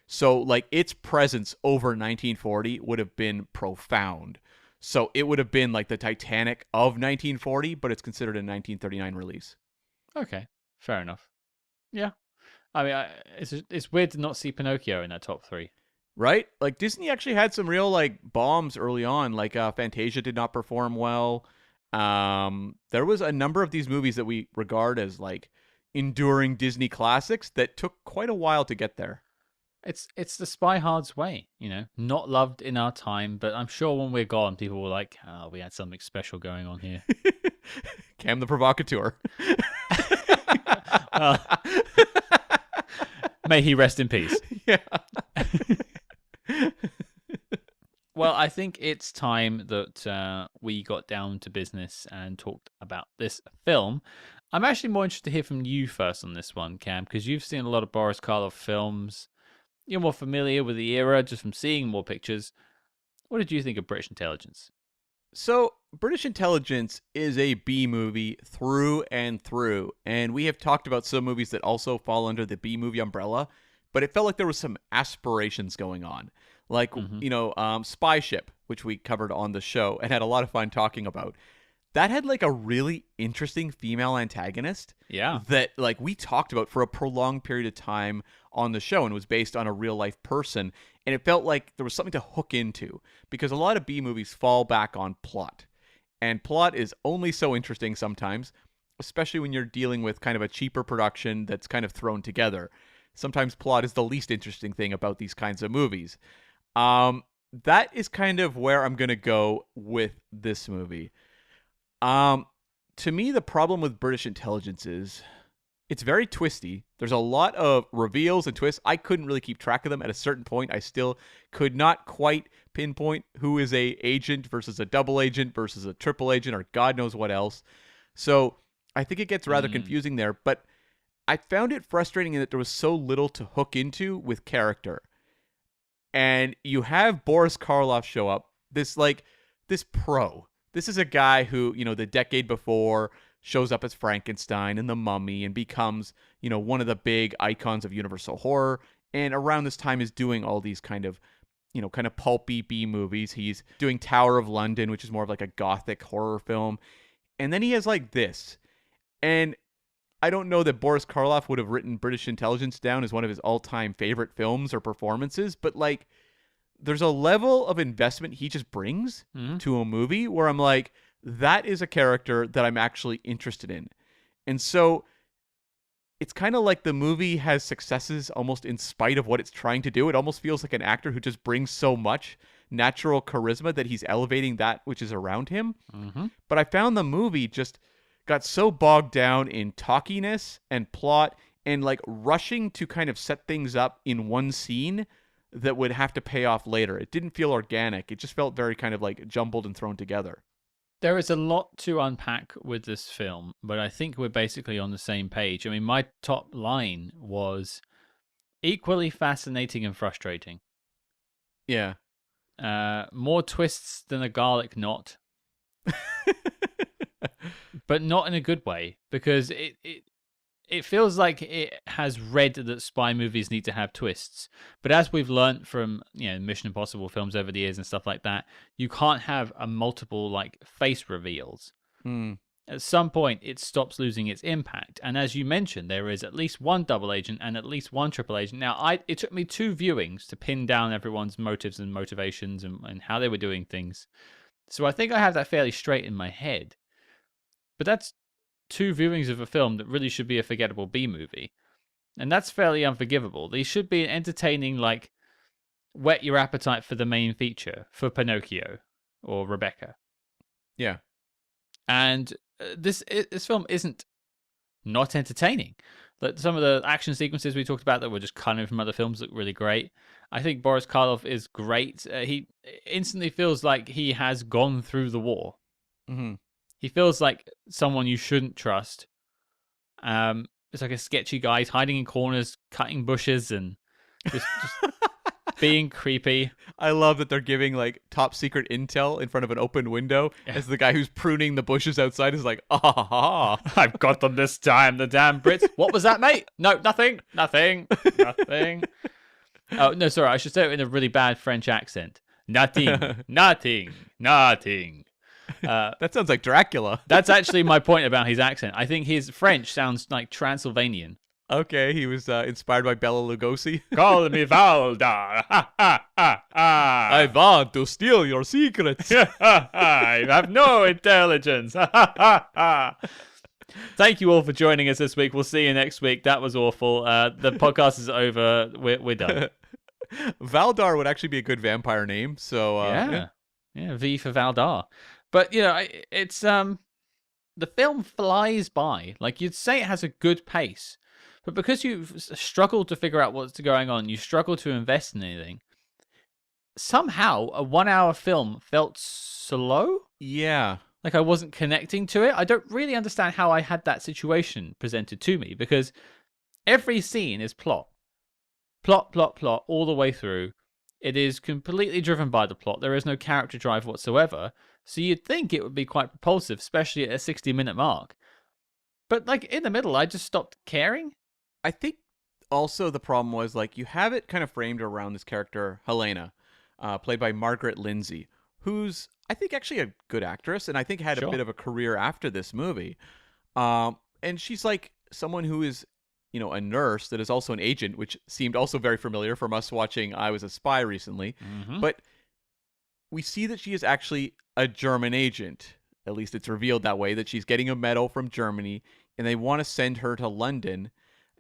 So, like, its presence over 1940 would have been profound. So it would have been like the Titanic of 1940, but it's considered a 1939 release. Okay, fair enough. Yeah. I mean, it's weird to not see Pinocchio in that top 3. Right? Like Disney actually had some real like bombs early on. Like Fantasia did not perform well. There was a number of these movies that we regard as like enduring Disney classics that took quite a while to get there. It's the Spy Hard's way, not loved in our time, but I'm sure when we're gone, people will like, oh, we had something special going on here. Cam the Provocateur. May he rest in peace. Yeah. Well, I think it's time that we got down to business and talked about this film. I'm actually more interested to hear from you first on this one, Cam, because you've seen a lot of Boris Karloff films. You're more familiar with the era just from seeing more pictures. What did you think of British Intelligence? So, British Intelligence is a B movie through and through, and we have talked about some movies that also fall under the B movie umbrella, but it felt like there was some aspirations going on. Like, Spy Ship, which we covered on the show and had a lot of fun talking about. That had like a really interesting female antagonist. Yeah. That like we talked about for a prolonged period of time on the show and was based on a real life person. And it felt like there was something to hook into because a lot of B movies fall back on plot. And plot is only so interesting sometimes, especially when you're dealing with kind of a cheaper production that's kind of thrown together. Sometimes plot is the least interesting thing about these kinds of movies. That is kind of where I'm gonna go with this movie. To me, the problem with British intelligence is it's very twisty. There's a lot of reveals and twists. I couldn't really keep track of them. At a certain point, I still could not quite pinpoint who is a agent versus a double agent versus a triple agent or God knows what else. So I think it gets rather confusing there. But I found it frustrating in that there was so little to hook into with character. And you have Boris Karloff show up, this pro. This is a guy who, the decade before shows up as Frankenstein and the Mummy and becomes, one of the big icons of Universal horror. And around this time is doing all these kind of pulpy B movies. He's doing Tower of London, which is more of like a gothic horror film. And then he has like this. And I don't know that Boris Karloff would have written British Intelligence down as one of his all-time favorite films or performances, but like there's a level of investment he just brings to a movie where I'm like, that is a character that I'm actually interested in. And so it's kind of like the movie has successes almost in spite of what it's trying to do. It almost feels like an actor who just brings so much natural charisma that he's elevating that which is around him. But I found the movie just got so bogged down in talkiness and plot and like rushing to kind of set things up in one scene that would have to pay off later. It didn't feel organic. It just felt very kind of like jumbled and thrown together. There is a lot to unpack with this film, but I think we're basically on the same page. I mean, my top line was equally fascinating and frustrating. Yeah. More twists than a garlic knot. But not in a good way, because it feels like it has read that spy movies need to have twists. But as we've learned from Mission Impossible films over the years and stuff like that, you can't have a multiple like face reveals. At some point, it stops losing its impact. And as you mentioned, there is at least one double agent and at least one triple agent. Now, it took me 2 viewings to pin down everyone's motives and motivations and how they were doing things. So I think I have that fairly straight in my head. But that's 2 viewings of a film that really should be a forgettable B movie. And that's fairly unforgivable. These should be entertaining, like, whet your appetite for the main feature, for Pinocchio or Rebecca. Yeah. And this film isn't not entertaining. Like, some of the action sequences we talked about that were just cutting from other films look really great. I think Boris Karloff is great. He instantly feels like he has gone through the war. He feels like someone you shouldn't trust. It's like a sketchy guy. He's hiding in corners, cutting bushes, and just being creepy. I love that they're giving like top secret intel in front of an open window as the guy who's pruning the bushes outside is like, ah, I've got them this time, the damn Brits. What was that, mate? No, nothing. Oh, no, sorry. I should say it in a really bad French accent. Nothing. That sounds like Dracula. That's actually my point about his accent. I think his French sounds like Transylvanian. Okay, he was inspired by Bela Lugosi. Call me Valdar. I want to steal your secrets. I have no intelligence. Thank you all for joining us this week. We'll see you next week. That was awful. The podcast is over. We're done. Valdar would actually be a good vampire name. So yeah, V for Valdar. But it's the film flies by. Like, you'd say it has a good pace, but because you've struggled to figure out what's going on, you struggle to invest in anything. Somehow, a 1-hour film felt slow. Yeah. Like I wasn't connecting to it. I don't really understand how I had that situation presented to me, because every scene is plot, all the way through. It is completely driven by the plot. There is no character drive whatsoever. So you'd think it would be quite propulsive, especially at a 60-minute mark. But like in the middle, I just stopped caring. I think also the problem was like you have it kind of framed around this character, Helena, played by Margaret Lindsay, who's I think actually a good actress and I think had a bit of a career after this movie. And she's like someone who is, a nurse that is also an agent, which seemed also very familiar from us watching I Was a Spy recently. But we see that she is actually a German agent. At least it's revealed that way, that she's getting a medal from Germany, and they want to send her to London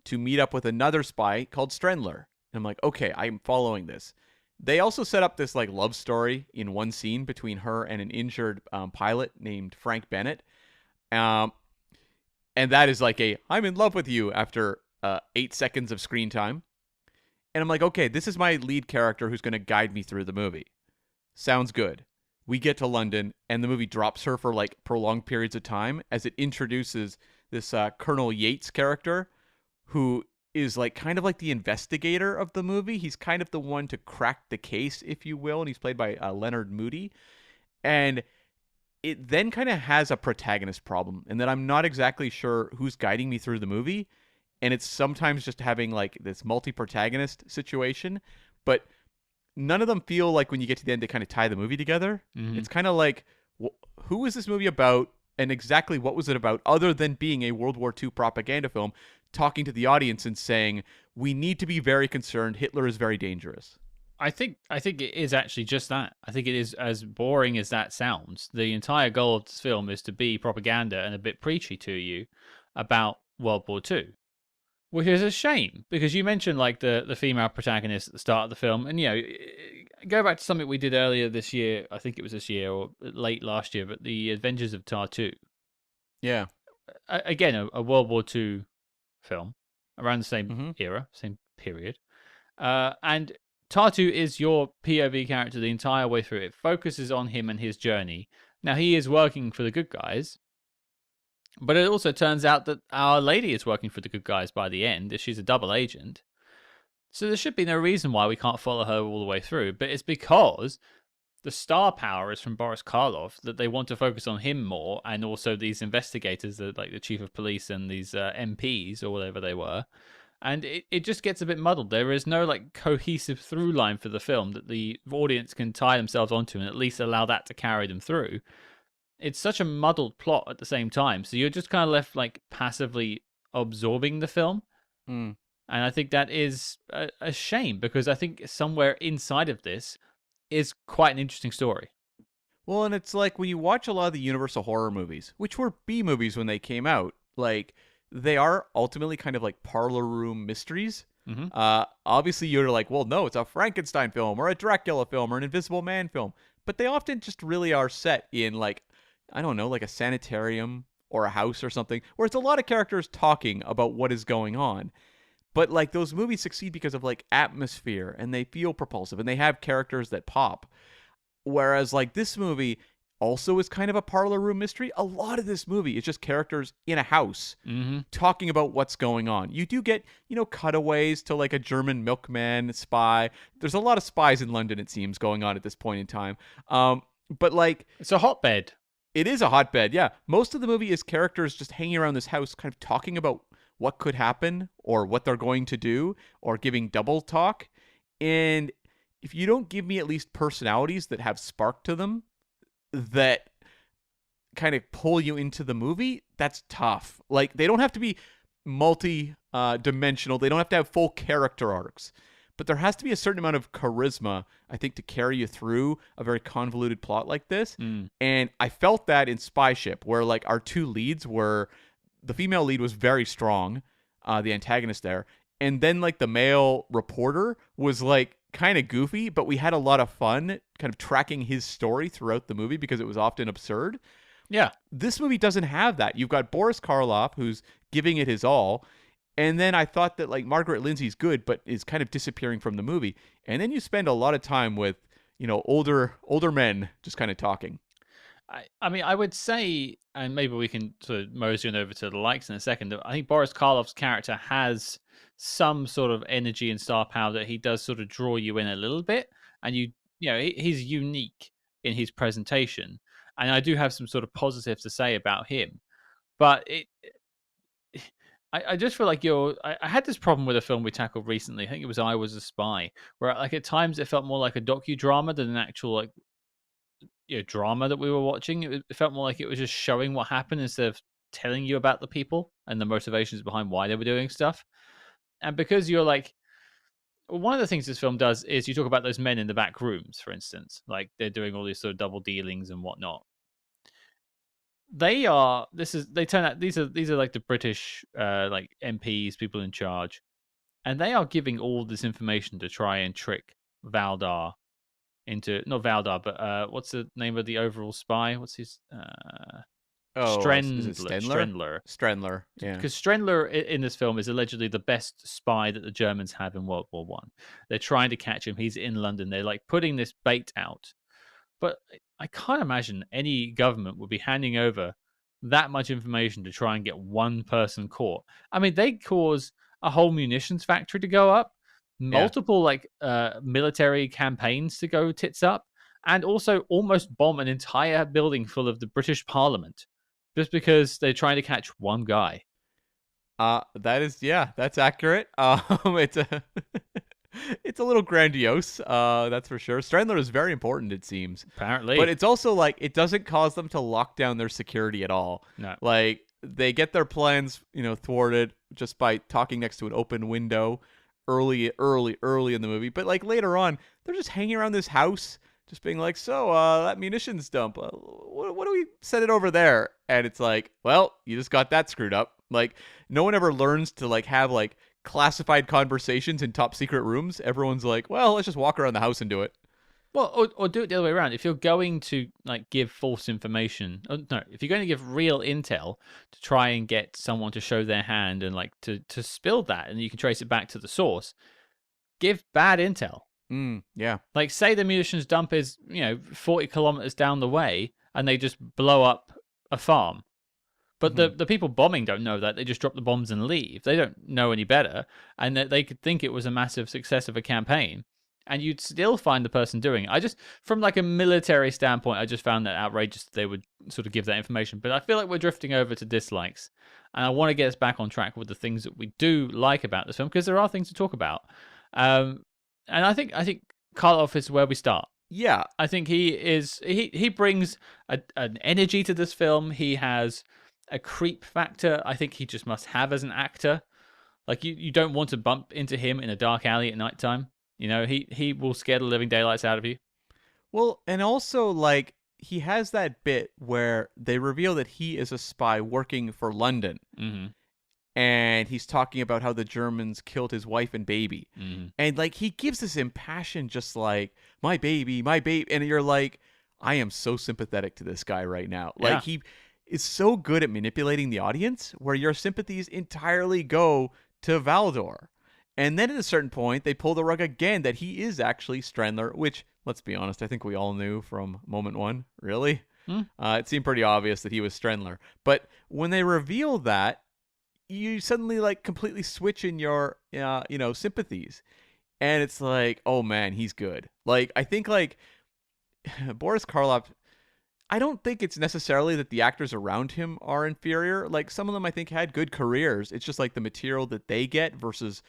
to meet up with another spy called Strendler. And I'm like, okay, I'm following this. They also set up this like love story in one scene between her and an injured pilot named Frank Bennett. Um, and that is like a I'm in love with you after 8 seconds of screen time. And I'm like, okay, this is my lead character who's going to guide me through the movie. Sounds good. We get to London, and the movie drops her for like prolonged periods of time as it introduces this Colonel Yates character who is like kind of like the investigator of the movie. He's kind of the one to crack the case, if you will, and he's played by Leonard Mudie. And it then kind of has a protagonist problem, and that I'm not exactly sure who's guiding me through the movie. And it's sometimes just having like this multi-protagonist situation, but none of them feel like when you get to the end they kind of tie the movie together. Mhm. It's kind of like, who is this movie about, and exactly what was it about, other than being a World War II propaganda film, talking to the audience and saying we need to be very concerned. Hitler is very dangerous. I think it is actually just that. I think it is, as boring as that sounds. The entire goal of this film is to be propaganda and a bit preachy to you about World War II. Which is a shame, because you mentioned like the female protagonist at the start of the film, and go back to something we did earlier this year. I think it was this year or late last year, but the Adventures of Tar 2. Yeah. Again, a World War II film around the same Mm-hmm. era, same period, and Tar 2 is your POV character the entire way through. It focuses on him and his journey. Now he is working for the good guys. But it also turns out that our lady is working for the good guys by the end. She's a double agent. So there should be no reason why we can't follow her all the way through. But it's because the star power is from Boris Karloff that they want to focus on him more, and also these investigators, like the chief of police and these MPs or whatever they were. And it just gets a bit muddled. There is no like cohesive through line for the film that the audience can tie themselves onto and at least allow that to carry them through. It's such a muddled plot at the same time, so you're just kind of left like passively absorbing the film. Mm. And I think that is a shame, because I think somewhere inside of this is quite an interesting story. Well, and it's like when you watch a lot of the Universal horror movies, which were B movies when they came out, like they are ultimately kind of like parlor room mysteries. Mm-hmm. Obviously, you're like, well, no, it's a Frankenstein film or a Dracula film or an Invisible Man film, but they often just really are set in like, I don't know, like a sanitarium or a house or something, where it's a lot of characters talking about what is going on. But like those movies succeed because of like atmosphere, and they feel propulsive, and they have characters that pop. Whereas like this movie also is kind of a parlor room mystery. A lot of this movie is just characters in a house Mm-hmm. talking about what's going on. You do get, cutaways to like a German milkman spy. There's a lot of spies in London, it seems, going on at this point in time. But like, It's a hotbed. it is a hotbed, yeah. Most of the movie is characters just hanging around this house, kind of talking about what could happen or what they're going to do, or giving double talk. And if you don't give me at least personalities that have spark to them that kind of pull you into the movie, that's tough. Like, they don't have to be multi-dimensional. They don't have to have full character arcs. But there has to be a certain amount of charisma, I think, to carry you through a very convoluted plot like this. Mm. And I felt that in Spy Ship, where like our two leads were, the female lead was very strong, the antagonist there, and then like the male reporter was like kind of goofy, but we had a lot of fun kind of tracking his story throughout the movie because it was often absurd. Yeah. This movie doesn't have that. You've got Boris Karloff, who's giving it his all. And then I thought that like Margaret Lindsay's good, but is kind of disappearing from the movie. And then you spend a lot of time with, older men just kind of talking. I mean, I would say, and maybe we can sort of mosey on over to the likes in a second, I think Boris Karloff's character has some sort of energy and star power that he does sort of draw you in a little bit. And he's unique in his presentation. And I do have some sort of positives to say about him. But I just feel like I had this problem with a film we tackled recently. I think it was I Was a Spy, where like at times it felt more like a docudrama than an actual like drama that we were watching. It felt more like it was just showing what happened instead of telling you about the people and the motivations behind why they were doing stuff. And because you're like, one of the things this film does is you talk about those men in the back rooms, for instance, like they're doing all these sort of double dealings and whatnot. They turn out these are like the British like MPs, people in charge, and they are giving all this information to try and trick Valdar into not Valdar, but what's the name of the overall spy? What's his Oh, is it Stendler? Strendler. Strendler, yeah. Because Strendler in this film is allegedly the best spy that the Germans have in World War One. They're trying to catch him. He's in London. They're like putting this bait out, but I can't imagine any government would be handing over that much information to try and get one person caught. I mean, they cause a whole munitions factory to go up, Yeah. multiple like military campaigns to go tits up, and also almost bomb an entire building full of the British Parliament just because they're trying to catch one guy. That's accurate. It's a it's a little grandiose, that's for sure. Strandler is very important, it seems. Apparently. But it's also like it doesn't cause them to lock down their security at all. No. Like they get their plans, thwarted just by talking next to an open window early in the movie. But like later on, they're just hanging around this house, just being like, so that munitions dump, what do we set it over there? And it's like, well, you just got that screwed up. Like no one ever learns to like have like classified conversations in top secret rooms. Everyone's like, well, let's just walk around the house and do it. Well, or do it the other way around. If you're going to like give false information, no, if you're going to give real intel to try and get someone to show their hand and like to spill that, and you can trace it back to the source, give bad intel. Yeah. Like say the munitions dump is 40 kilometers down the way, and they just blow up a farm. But the people bombing don't know that. They just drop the bombs and leave. They don't know any better. And that they could think it was a massive success of a campaign. And you'd still find the person doing it. From like a military standpoint, I just found that outrageous that they would sort of give that information. But I feel like we're drifting over to dislikes. And I want to get us back on track with the things that we do like about this film, because there are things to talk about. And I think Karloff is where we start. Yeah. I think he brings an energy to this film. He has a creep factor I think he just must have as an actor. Like you don't want to bump into him in a dark alley at nighttime. He will scare the living daylights out of you. Well, and also like he has that bit where they reveal that he is a spy working for London. Mm-hmm. And he's talking about how the Germans killed his wife and baby. Mm-hmm. And like he gives this impassioned just like my baby, and you're like, I am so sympathetic to this guy right now. Yeah. Like he is so good at manipulating the audience where your sympathies entirely go to Valdor. And then at a certain point, they pull the rug again that he is actually Strandler, which, let's be honest, I think we all knew from moment one. Really? It seemed pretty obvious that he was Strandler. But when they reveal that, you suddenly like completely switch in your, sympathies. And it's like, oh man, he's good. Like, I think like Boris Karloff, I don't think it's necessarily that the actors around him are inferior. Like some of them I think had good careers. It's just like the material that they get versus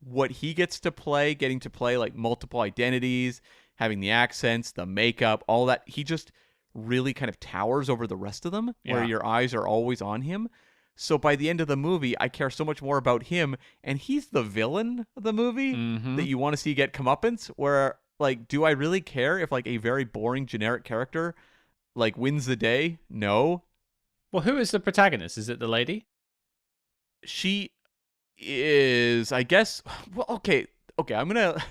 what he gets to play, getting to play like multiple identities, having the accents, the makeup, all that. He just really kind of towers over the rest of them where your eyes are always on him. So by the end of the movie, I care so much more about him, and he's the villain of the movie that you want to see get comeuppance, where like, do I really care if like a very boring generic character like wins the day? No. Well, who is the protagonist? Is it the lady? She is, I guess. Well, okay. I'm gonna.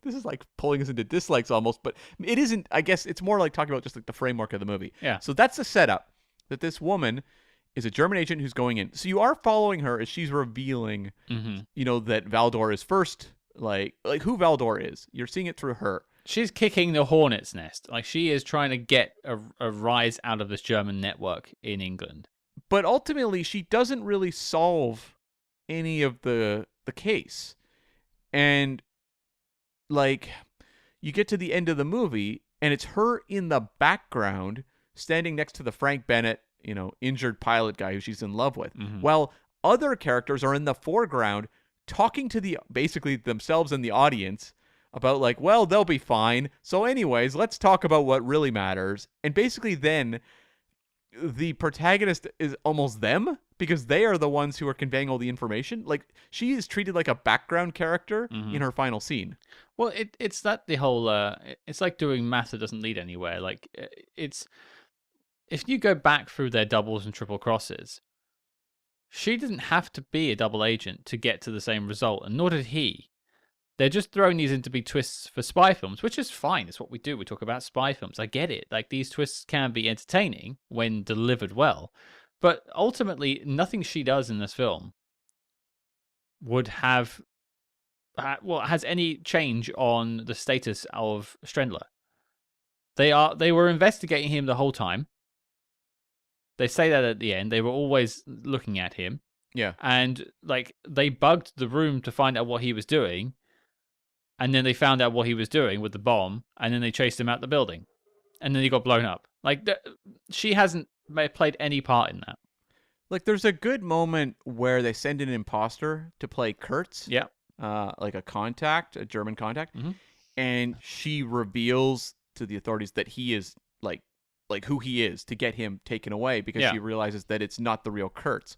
This is like pulling us into dislikes almost, but it isn't. I guess it's more like talking about just like the framework of the movie. Yeah. So that's the setup that this woman is a German agent who's going in. So you are following her as she's revealing, that Valdor is first. Like who Valdor is. You're seeing it through her. She's kicking the hornet's nest. Like she is trying to get a rise out of this German network in England. But ultimately, she doesn't really solve any of the case. And like you get to the end of the movie and it's her in the background standing next to the Frank Bennett, injured pilot guy who she's in love with. While other characters are in the foreground talking to basically themselves and the audience about like, well, they'll be fine. So anyways, let's talk about what really matters. And basically then the protagonist is almost them because they are the ones who are conveying all the information. Like she is treated like a background character in her final scene. Well, it's that the whole it's like doing math that doesn't lead anywhere. Like it's if you go back through their doubles and triple crosses, she didn't have to be a double agent to get to the same result, and nor did he. They're just throwing these in to be twists for spy films, which is fine. It's what we do. We talk about spy films. I get it. Like, these twists can be entertaining when delivered well. But ultimately, nothing she does in this film would have, has any change on the status of Strendler. They were investigating him the whole time. They say that at the end. They were always looking at him. Yeah. And, like, they bugged the room to find out what he was doing. And then they found out what he was doing with the bomb. And then they chased him out the building. And then he got blown up. Like, she hasn't played any part in that. Like, there's a good moment where they send in an imposter to play Kurtz. Yeah. Like a German contact. Mm-hmm. And she reveals to the authorities that he is, like who he is, to get him taken away, because she realizes that it's not the real Kurtz.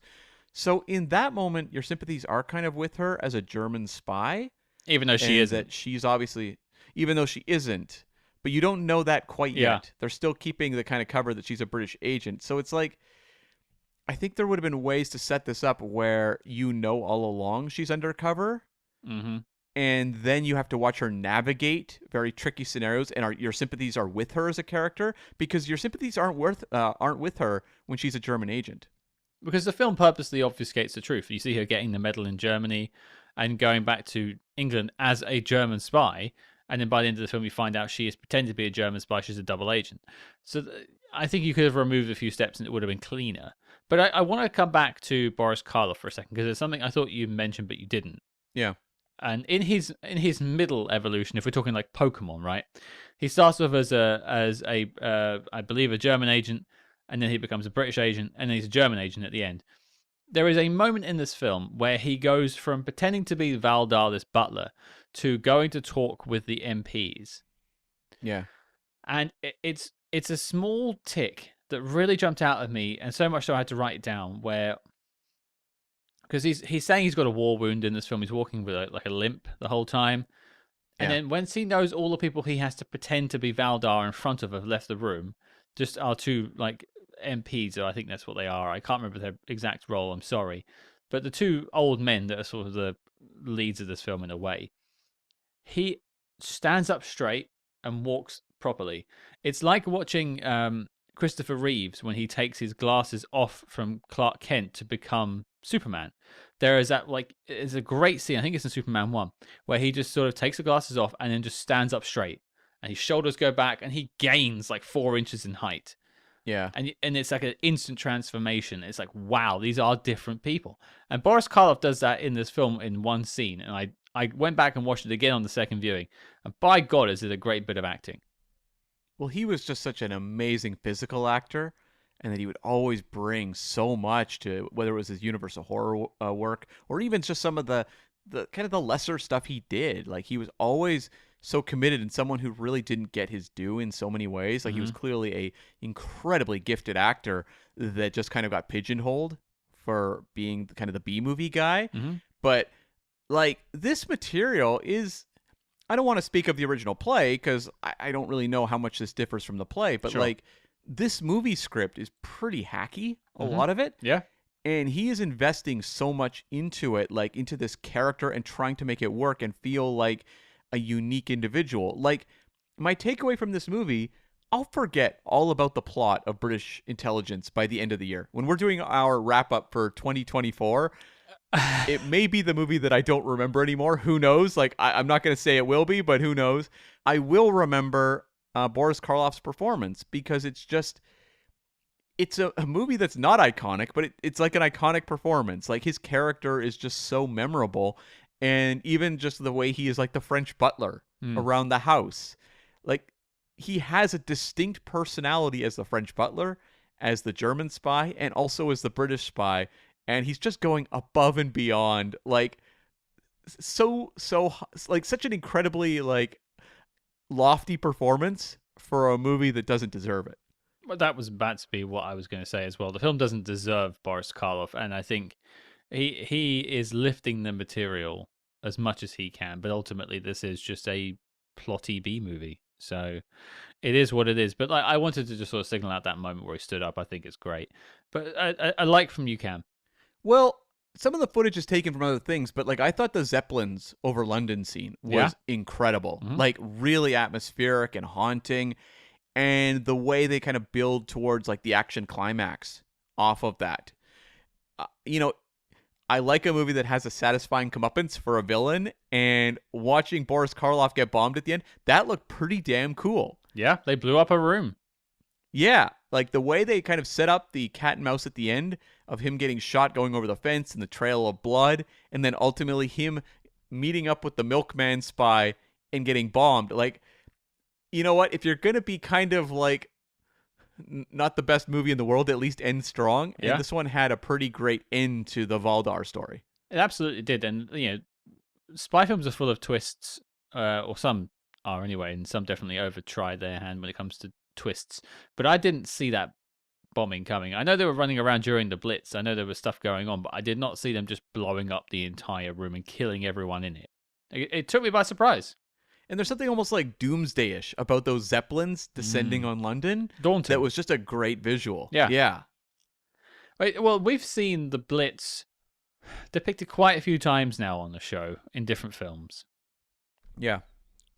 So in that moment, your sympathies are kind of with her as a German spy. Even though she isn't. That she's obviously, even though she isn't, but you don't know that quite yet. They're still keeping the kind of cover that she's a British agent. So it's like, I think there would have been ways to set this up where you know all along she's undercover. Mm-hmm. And then you have to watch her navigate very tricky scenarios, and your sympathies are with her as a character, because your sympathies aren't with her when she's a German agent. Because the film purposely obfuscates the truth. You see her getting the medal in Germany and going back to England as a German spy. And then by the end of the film, you find out she is pretending to be a German spy. She's a double agent. So I think you could have removed a few steps and it would have been cleaner. But I want to come back to Boris Karloff for a second, because there's something I thought you mentioned, but you didn't. Yeah. And in his middle evolution, if we're talking like Pokemon, right? He starts off as a I believe a German agent, and then he becomes a British agent, and then he's a German agent at the end. There is a moment in this film where he goes from pretending to be Valdar, this butler, to going to talk with the MPs. Yeah. And it's a small tick that really jumped out at me, and so much so I had to write it down, where, because he's saying he's got a war wound in this film. He's walking with a limp the whole time. And then once he knows all the people he has to pretend to be Valdar in front of have left the room, just our two like MPs, or I think that's what they are. I can't remember their exact role, I'm sorry. But the two old men that are sort of the leads of this film in a way. He stands up straight and walks properly. It's like watching Christopher Reeves when he takes his glasses off from Clark Kent to become Superman. There is it's a great scene, I think it's in Superman 1, where he just sort of takes the glasses off and then just stands up straight. And his shoulders go back and he gains like 4 inches in height. Yeah. And it's like an instant transformation. It's like, wow, these are different people. And Boris Karloff does that in this film in one scene. And I went back and watched it again on the second viewing. And by God, is it a great bit of acting. Well, he was just such an amazing physical actor, and that he would always bring so much to, whether it was his Universal horror work, or even just some of the kind of the lesser stuff he did. Like, he was always so committed, and someone who really didn't get his due in so many ways. Like, he was clearly a incredibly gifted actor that just kind of got pigeonholed for being kind of the B-movie guy. Mm-hmm. But, like, this material is... I don't want to speak of the original play, because I don't really know how much this differs from the play, but, like, this movie script is pretty hacky, a lot of it. Yeah. And he is investing so much into it, like, into this character, and trying to make it work and feel like a unique individual. Like, my takeaway from this movie, I'll forget all about the plot of British intelligence by the end of the year. When we're doing our wrap-up for 2024... it may be the movie that I don't remember anymore. Who knows? Like, I'm not going to say it will be, but who knows? I will remember Boris Karloff's performance, because it's a movie that's not iconic, but it's like an iconic performance. Like, his character is just so memorable, and even just the way he is like the French butler around the house. Like, he has a distinct personality as the French butler, as the German spy, and also as the British spy. And he's just going above and beyond, like, like, such an incredibly, like, lofty performance for a movie that doesn't deserve it. Well, that was about to be what I was going to say as well. The film doesn't deserve Boris Karloff, and I think he is lifting the material as much as he can, but ultimately this is just a plotty B movie. So it is what it is. But I wanted to just sort of signal out that moment where he stood up. I think it's great. But I like from you, Cam. Well, some of the footage is taken from other things, but like I thought the Zeppelins over London scene was incredible. Like really atmospheric and haunting, and the way they kind of build towards like the action climax off of that. You know, I like a movie that has a satisfying comeuppance for a villain, and watching Boris Karloff get bombed at the end, that looked pretty damn cool. Yeah, they blew up a room. Yeah, like the way they kind of set up the cat and mouse at the end of him getting shot going over the fence and the trail of blood, and then ultimately him meeting up with the milkman spy and getting bombed. Like, you know what? If you're going to be kind of like not the best movie in the world, at least end strong. Yeah. And this one had a pretty great end to the Valdar story. It absolutely did. And, spy films are full of twists, or some are anyway, and some definitely over-try their hand when it comes to twists. But I didn't see that bombing coming. I know they were running around during the Blitz. I know there was stuff going on, but I did not see them just blowing up the entire room and killing everyone in it. It took me by surprise. And there's something almost like doomsday-ish about those Zeppelins descending on London. Daunting. That was just a great visual. Yeah. Yeah. Right, well, we've seen the Blitz depicted quite a few times now on the show in different films. Yeah.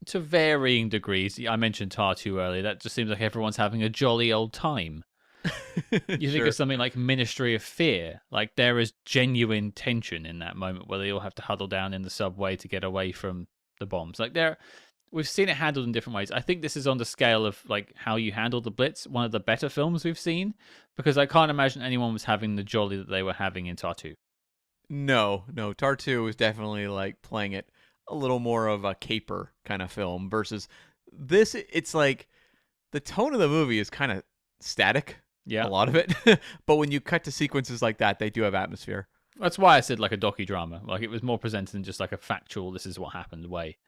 To varying degrees. I mentioned Tartu earlier. That just seems like everyone's having a jolly old time. You think of something like Ministry of Fear. Like, there is genuine tension in that moment where they all have to huddle down in the subway to get away from the bombs. Like, we've seen it handled in different ways. I think this is on the scale of like how you handle the Blitz, one of the better films we've seen, because I can't imagine anyone was having the jolly that they were having in Tartu. No. Tartu was definitely like playing it a little more of a caper kind of film versus this. It's like the tone of the movie is kind of static. Yeah. A lot of it. But when you cut to sequences like that, they do have atmosphere. That's why I said like a docudrama. Like, it was more presented than just like a factual, this is what happened way.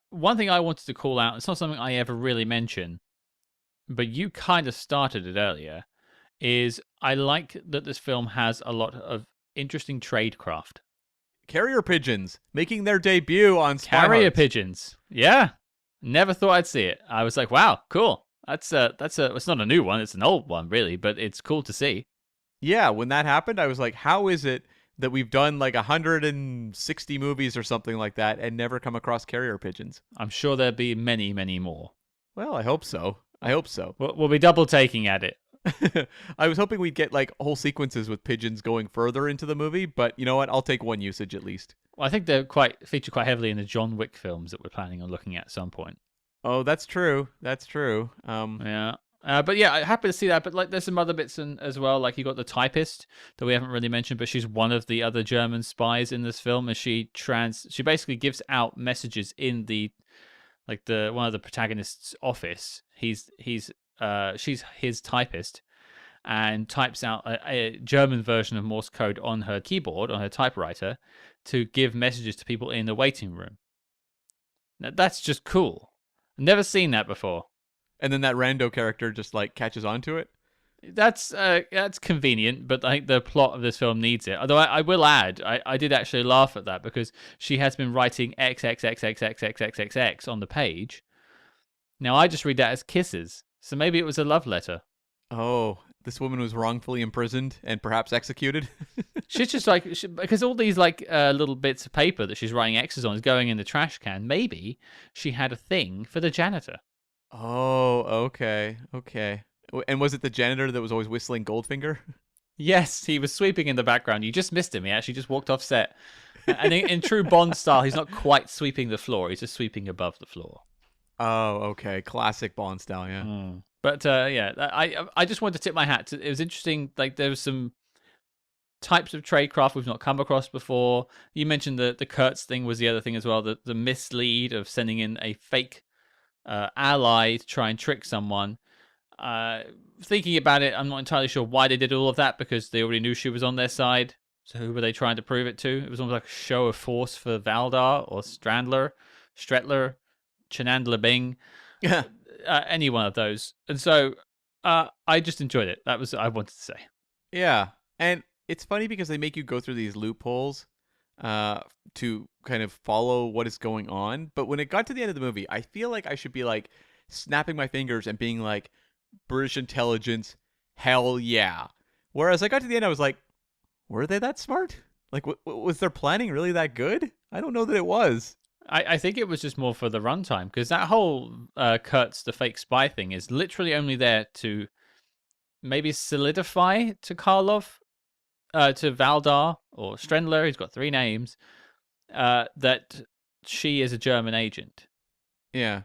One thing I wanted to call out, it's not something I ever really mention, but you kind of started it earlier, is I like that this film has a lot of interesting tradecraft. Carrier pigeons making their debut on Spy Carrier Hearts. pigeons. Yeah. Never thought I'd see it. I was like, wow, cool. It's not a new one, it's an old one really, but it's cool to see. Yeah, when that happened, I was like, how is it that we've done like 160 movies or something like that and never come across carrier pigeons? I'm sure there'll be many, many more. Well, I hope so. We'll be double taking at it. I was hoping we'd get like whole sequences with pigeons going further into the movie, but you know what? I'll take one usage at least. Well, I think they're feature quite heavily in the John Wick films that we're planning on looking at some point. Oh, that's true. Yeah. But yeah, I'm happy to see that. But like, there's some other bits as well. Like, you got the typist that we haven't really mentioned, but she's one of the other German spies in this film, and she basically gives out messages in one of the protagonist's office. She's his typist, and types out a German version of Morse code on her keyboard, on her typewriter, to give messages to people in the waiting room. Now, that's just cool. Never seen that before. And then that rando character just like catches on to it. That's convenient, but I think the plot of this film needs it. Although I will add, I did actually laugh at that because she has been writing XXXXXXXXX on the page. Now I just read that as kisses, so maybe it was a love letter. Oh, this woman was wrongfully imprisoned and perhaps executed. She's just like, because all these like little bits of paper that she's writing X's on is going in the trash can. Maybe she had a thing for the janitor. Oh, okay. And was it the janitor that was always whistling Goldfinger? Yes, he was sweeping in the background. You just missed him. He actually just walked off set. And in true Bond style, he's not quite sweeping the floor. He's just sweeping above the floor. Oh, okay. Classic Bond style, yeah. But yeah, I just wanted to tip my hat. It was interesting. Like, there was some types of tradecraft we've not come across before. You mentioned the Kurtz thing was the other thing as well. The mislead of sending in a fake ally to try and trick someone. Thinking about it, I'm not entirely sure why they did all of that, because they already knew she was on their side. So who were they trying to prove it to? It was almost like a show of force for Valdar or Stretler, Chenandler Bing. Yeah. Any one of those. And so I just enjoyed it. That was what I wanted to say. Yeah. And it's funny because they make you go through these loopholes to kind of follow what is going on. But when it got to the end of the movie, I feel like I should be like snapping my fingers and being like, British intelligence, hell yeah. Whereas I got to the end, I was like, Were they that smart? Like, was their planning really that good? I don't know that it was. I think it was just more for the runtime, because that whole Kurtz, the fake spy thing, is literally only there to maybe solidify to Karloff, to Valdar or Strendler, he's got 3 names, that she is a German agent. Yeah.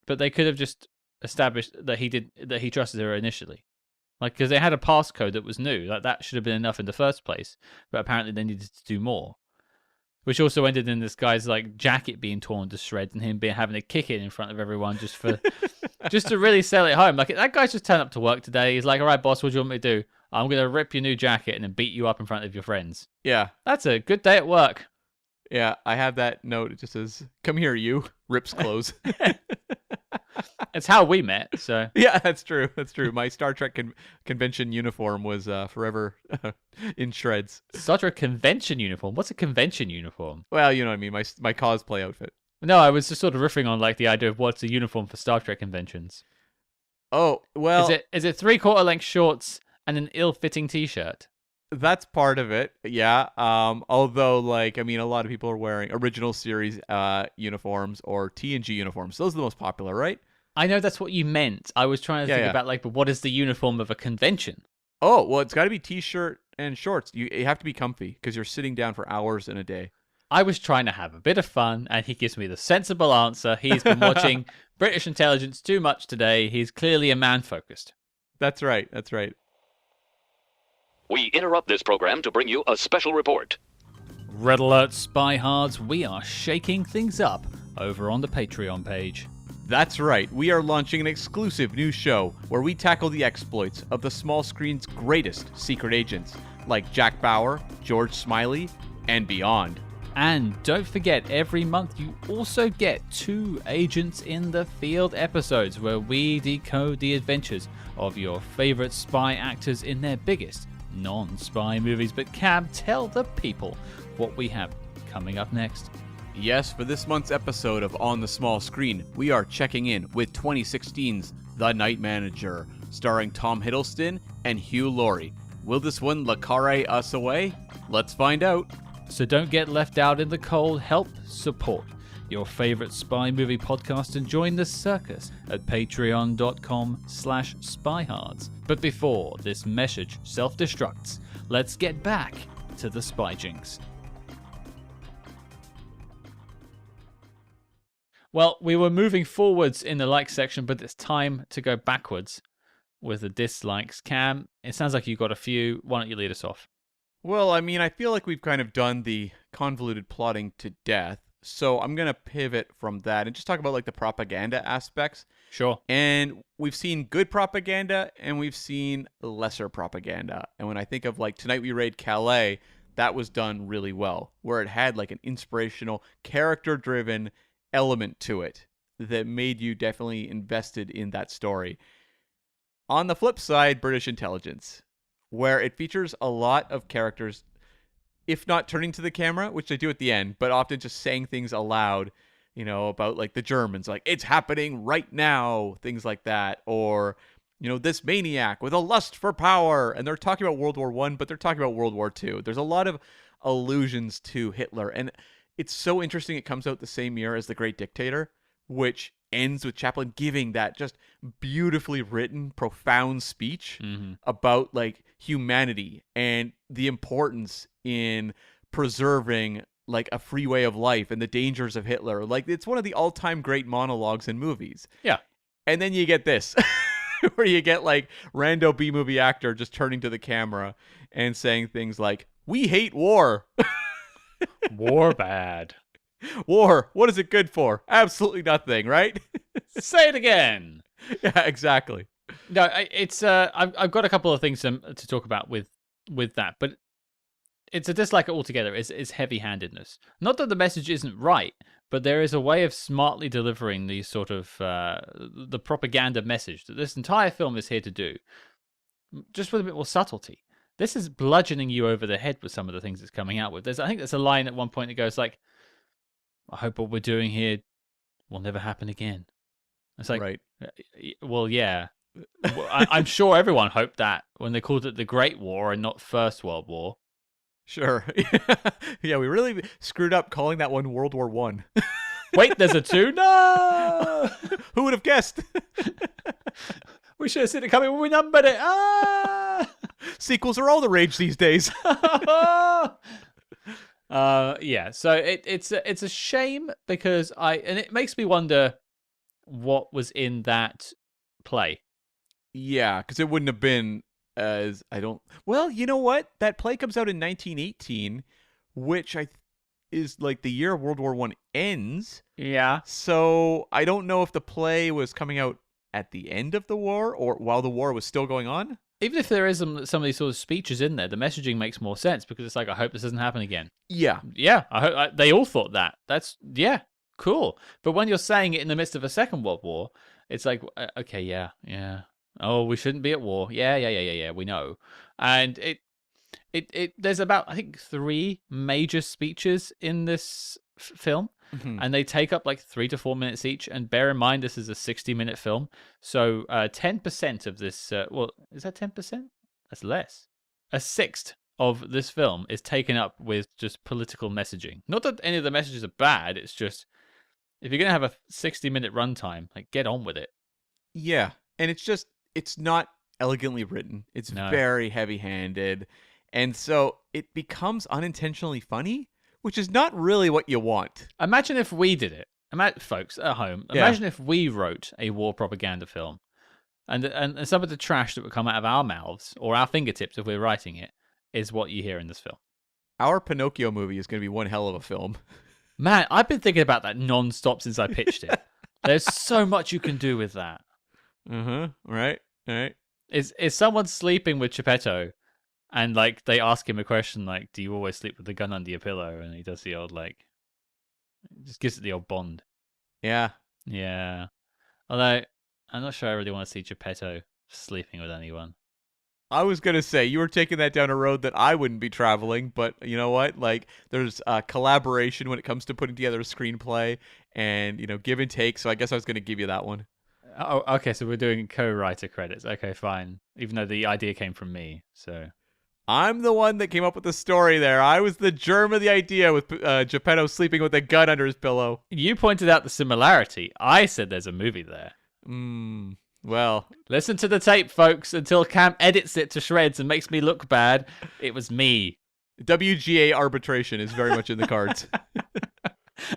But they could have just established that he trusted her initially. Like, because they had a passcode that was new. Like, that should have been enough in the first place. But apparently they needed to do more. Which also ended in this guy's like jacket being torn to shreds and him having to kick it in front of everyone just to really sell it home. Like, that guy's just turned up to work today. He's like, all right, boss, what do you want me to do? I'm going to rip your new jacket and then beat you up in front of your friends. Yeah. That's a good day at work. Yeah, I have that note. It just says, come here, you. Rips clothes. It's how we met, so. Yeah, that's true. That's true. My Star Trek convention uniform was forever in shreds. Star Trek convention uniform? What's a convention uniform? Well, you know what I mean. My cosplay outfit. No, I was just sort of riffing on like the idea of what's a uniform for Star Trek conventions. Oh, well. Is it 3/4 length shorts and an ill-fitting t-shirt? That's part of it, yeah. Although, like, I mean, a lot of people are wearing original series uniforms or TNG uniforms. Those are the most popular, right? I know that's what you meant. I was trying to think about, like, but what is the uniform of a convention? Oh, well, it's got to be t-shirt and shorts. You have to be comfy because you're sitting down for hours in a day. I was trying to have a bit of fun, and he gives me the sensible answer. He's been watching British intelligence too much today. He's clearly a man-focused. That's right. That's right. We interrupt this program to bring you a special report. Red alert, spyhards. We are shaking things up over on the Patreon page. That's right. We are launching an exclusive new show where we tackle the exploits of the small screen's greatest secret agents, like Jack Bauer, George Smiley, and beyond. And don't forget, every month you also get 2 Agents in the Field episodes where we decode the adventures of your favorite spy actors in their biggest non-spy movies. But Cam, tell the people what we have coming up next. Yes, for this month's episode of On the Small Screen, we are checking in with 2016's The Night Manager, starring Tom Hiddleston and Hugh Laurie. Will this one le carre us away? Let's find out. So don't get left out in the cold. Help support your favorite spy movie podcast and join the circus at patreon.com/spyhards. But before this message self-destructs, let's get back to the spy jinx. Well, we were moving forwards in the likes section, but it's time to go backwards with the dislikes. Cam, it sounds like you got a few. Why don't you lead us off? Well, I mean, I feel like we've kind of done the convoluted plotting to death, so I'm going to pivot from that and just talk about, like, the propaganda aspects. Sure. And we've seen good propaganda, and we've seen lesser propaganda. And when I think of, like, Tonight We Raid Calais, that was done really well, where it had, like, an inspirational, character-driven element to it that made you definitely invested in that story. On the flip side, British intelligence, where it features a lot of characters, if not turning to the camera, which they do at the end, but often just saying things aloud, you know, about, like, the Germans, like, it's happening right now, things like that, or, you know, this maniac with a lust for power, and they're talking about World War I, but they're talking about World War II. There's a lot of allusions to Hitler, and it's so interesting it comes out the same year as The Great Dictator, which ends with Chaplin giving that just beautifully written, profound speech about, like, humanity and the importance in preserving, like, a free way of life and the dangers of Hitler. Like, it's one of the all-time great monologues in movies. Yeah. And then you get this, where you get, like, rando B-movie actor just turning to the camera and saying things like, "We hate war." War bad. War, what is it good for? Absolutely nothing, right? Say it again. Yeah, exactly. No, it's I've got a couple of things to talk about with that, but it's a dislike altogether. Is heavy-handedness. Not that the message isn't right, but there is a way of smartly delivering these sort of the propaganda message that this entire film is here to do, just with a bit more subtlety. This is bludgeoning you over the head with some of the things it's coming out with. I think there's a line at one point that goes like, "I hope what we're doing here will never happen again." It's like, right. Well, yeah. I'm sure everyone hoped that when they called it the Great War and not First World War. Sure. Yeah, we really screwed up calling that one World War One. Wait, there's a 2? No! Who would have guessed? We should have seen it coming when we numbered it. Ah! Sequels are all the rage these days. Yeah, so it's a shame because and it makes me wonder what was in that play. Yeah, because it wouldn't have been as Well, you know what? That play comes out in 1918, which is like the year World War One ends. Yeah. So I don't know if the play was coming out at the end of the war or while the war was still going on. Even if there is some of these sort of speeches in there, the messaging makes more sense because it's like, I hope this doesn't happen again. Yeah. Yeah, I hope they all thought that. That's, yeah, cool. But when you're saying it in the midst of a Second World War, it's like, okay, yeah. Oh, we shouldn't be at war. Yeah, we know. And it there's about, I think, 3 major speeches in this film. Mm-hmm. And they take up like 3 to 4 minutes each. And bear in mind, this is a 60-minute film. So 10% of this, well, is that 10%? That's less. A sixth of this film is taken up with just political messaging. Not that any of the messages are bad. It's just, if you're going to have a 60-minute runtime, like, get on with it. Yeah. And it's not elegantly written. It's very heavy-handed. And so it becomes unintentionally funny, which is not really what you want. Imagine if we did it. Folks at home, imagine if we wrote a war propaganda film and some of the trash that would come out of our mouths or our fingertips if we're writing it is what you hear in this film. Our Pinocchio movie is going to be one hell of a film. Man, I've been thinking about that non-stop since I pitched it. There's so much you can do with that. Right. Is someone sleeping with Geppetto and like they ask him a question like, do you always sleep with the gun under your pillow? And he does the old just gives it the old Bond. Yeah. Yeah. Although I'm not sure I really want to see Geppetto sleeping with anyone. I was going to say, you were taking that down a road that I wouldn't be traveling, but you know what? Like, there's collaboration when it comes to putting together a screenplay and, give and take, so I guess I was going to give you that one. Oh, okay, so we're doing co-writer credits. Okay, fine. Even though the idea came from me, so... I'm the one that came up with the story there. I was the germ of the idea with Geppetto sleeping with a gun under his pillow. You pointed out the similarity. I said there's a movie there. Well, listen to the tape, folks, until Cam edits it to shreds and makes me look bad. It was me. WGA arbitration is very much in the cards.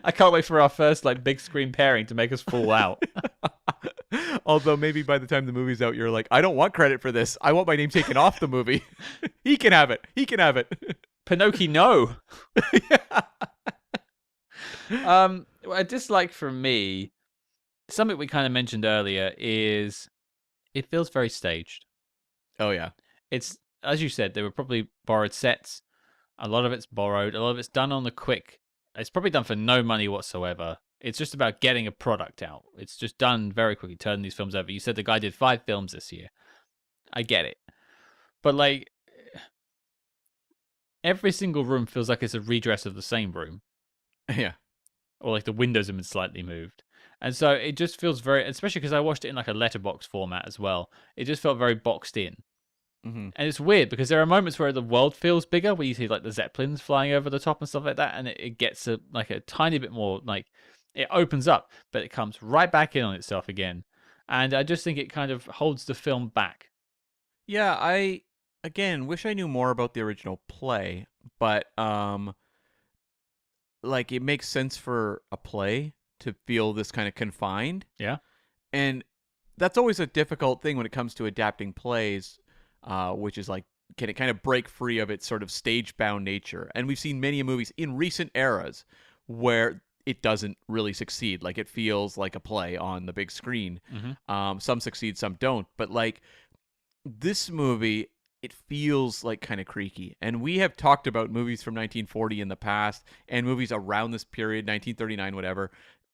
I can't wait for our first big screen pairing to make us fall out. Although maybe by the time the movie's out, you're like, I don't want credit for this. I want my name taken off the movie. He can have it. Pinocchio, no. A dislike from me, something we kind of mentioned earlier, is it feels very staged. Oh, yeah. It's, as you said, they were probably borrowed sets. A lot of it's borrowed. A lot of it's done on the quick. It's probably done for no money whatsoever. It's just about getting a product out. It's just done very quickly, turning these films over. You said the guy did 5 films this year. I get it. But, every single room feels like it's a redress of the same room. Yeah. Or, the windows have been slightly moved. And so it just feels very, especially because I watched it in, a letterbox format as well. It just felt very boxed in. Mm-hmm. And it's weird because there are moments where the world feels bigger, where you see, the Zeppelins flying over the top and stuff like that, and it gets a tiny bit more, it opens up, but it comes right back in on itself again. And I just think it kind of holds the film back. Yeah, I, again, wish I knew more about the original play, but, it makes sense for a play to feel this kind of confined. Yeah. And that's always a difficult thing when it comes to adapting plays, which is, can it kind of break free of its sort of stage-bound nature? And we've seen many movies in recent eras where it doesn't really succeed. It feels like a play on the big screen. Mm-hmm. Some succeed, some don't. But this movie, it feels kind of creaky. And we have talked about movies from 1940 in the past and movies around this period, 1939, whatever.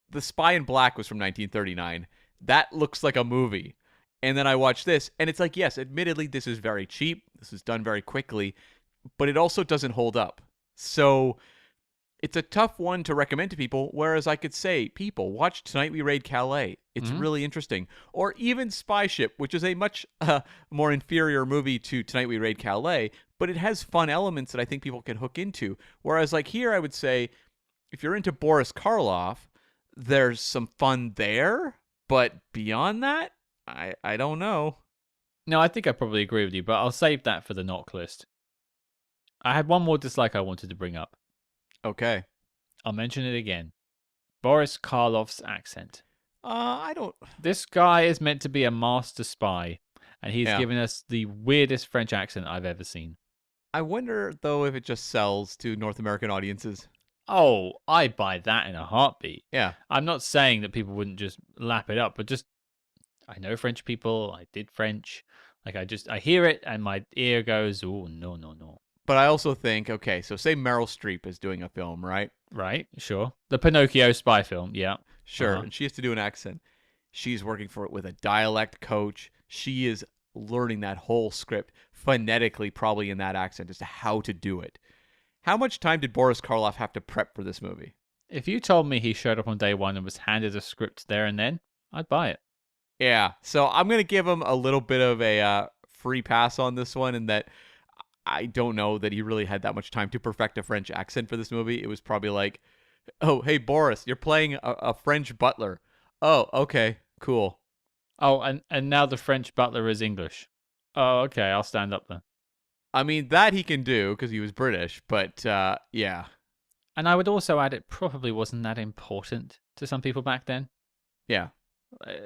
The Spy in Black was from 1939. That looks like a movie. And then I watch this, and it's yes, admittedly, this is very cheap. This is done very quickly, but it also doesn't hold up. So it's a tough one to recommend to people, whereas I could say, people, watch Tonight We Raid Calais. It's Mhm. really interesting. Or even Spy Ship, which is a much more inferior movie to Tonight We Raid Calais, but it has fun elements that I think people can hook into. Whereas, like here, I would say, if you're into Boris Karloff, there's some fun there, but beyond that, I don't know. No, I think I probably agree with you, but I'll save that for the knock list. I had one more dislike I wanted to bring up. Okay. I'll mention it again. Boris Karloff's accent. I don't. This guy is meant to be a master spy, and he's Yeah. given us the weirdest French accent I've ever seen. I wonder though if it just sells to North American audiences. Oh, I'd buy that in a heartbeat. Yeah. I'm not saying that people wouldn't just lap it up, but just I know French people. I did French. Like I hear it and my ear goes, oh no, no, no. But I also think, okay, so say Meryl Streep is doing a film, right? Right, sure. The Pinocchio spy film, yeah. Sure, Uh-huh. and she has to do an accent. She's working for it with a dialect coach. She is learning that whole script phonetically, probably in that accent, as to how to do it. How much time did Boris Karloff have to prep for this movie? If you told me he showed up on day one and was handed a script there and then, I'd buy it. Yeah, so I'm going to give him a little bit of a free pass on this one, in that I don't know that he really had that much time to perfect a French accent for this movie. It was probably like, oh, hey, Boris, you're playing a French butler. Oh, okay, cool. Oh, and now the French butler is English. Oh, okay, I'll stand up then. I mean, that he can do because he was British, but yeah. And I would also add it probably wasn't that important to some people back then. Yeah.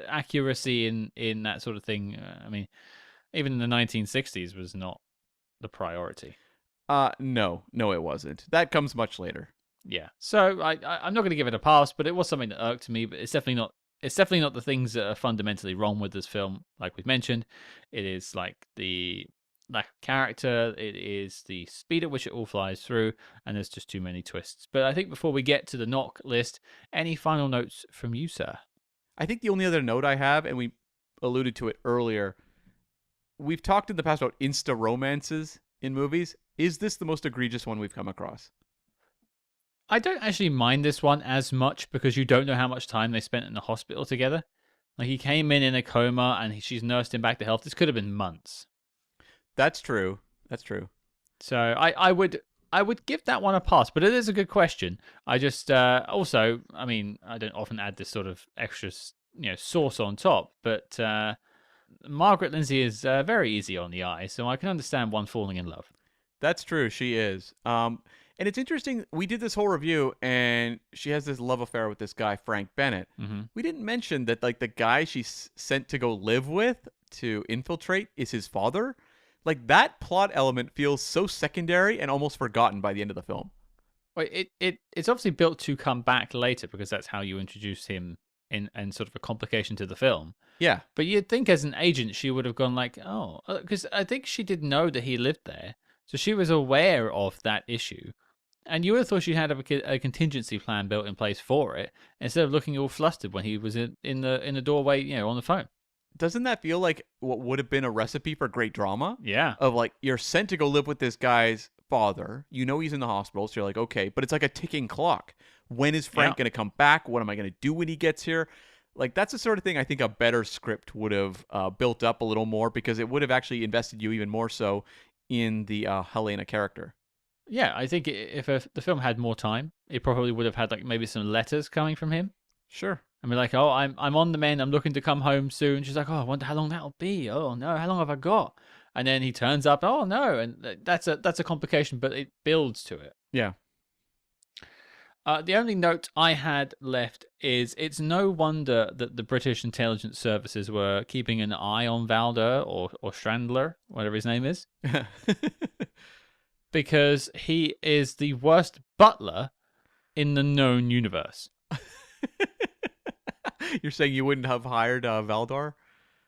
Accuracy in that sort of thing, I mean, even in the 1960s was not the priority. No, it wasn't. That comes much later. Yeah. So I'm not going to give it a pass, but it was something that irked me, but it's definitely not the things that are fundamentally wrong with this film, like we've mentioned. It is like the lack of character, it is the speed at which it all flies through, and there's just too many twists. But I think before we get to the knock list, any final notes from you, sir? I think the only other note I have, and we alluded to it earlier, we've talked in the past about insta romances in movies. Is this the most egregious one we've come across? I don't actually mind this one as much because you don't know how much time they spent in the hospital together. Like he came in a coma and she's nursed him back to health. This could have been months. That's true. That's true. So I would give that one a pass, but it is a good question. I just also, I mean, I don't often add this sort of extra, sauce on top, but Margaret Lindsay is very easy on the eye, so I can understand one falling in love. That's true. She is. And it's interesting. We did this whole review, and she has this love affair with this guy, Frank Bennett. Mm-hmm. We didn't mention that, like, the guy she's sent to go live with to infiltrate is his father. Like, that plot element feels so secondary and almost forgotten by the end of the film. Well, it's obviously built to come back later because that's how you introduce him in sort of a complication to the film. Yeah. But you'd think as an agent she would have gone like, oh, because I think she did know that he lived there, so she was aware of that issue. And you would have thought she had a contingency plan built in place for it, instead of looking all flustered when he was in the doorway, on the phone. Doesn't that feel like what would have been a recipe for great drama? Yeah. Of like, you're sent to go live with this guy's father. You know he's in the hospital, so you're like, okay, but it's like a ticking clock. When is Frank going to come back? What am I going to do when he gets here? Like, that's the sort of thing I think a better script would have built up a little more, because it would have actually invested you even more so in the Helena character. Yeah, I think if the film had more time, it probably would have had like maybe some letters coming from him. Sure. And be like, oh, I'm on the mend. I'm looking to come home soon. She's like, oh, I wonder how long that'll be. Oh no, how long have I got? And then he turns up. Oh no, and that's a complication, but it builds to it. Yeah. The only note I had left is it's no wonder that the British intelligence services were keeping an eye on Valder or Strandler, whatever his name is, because he is the worst butler in the known universe. You're saying you wouldn't have hired Valdor?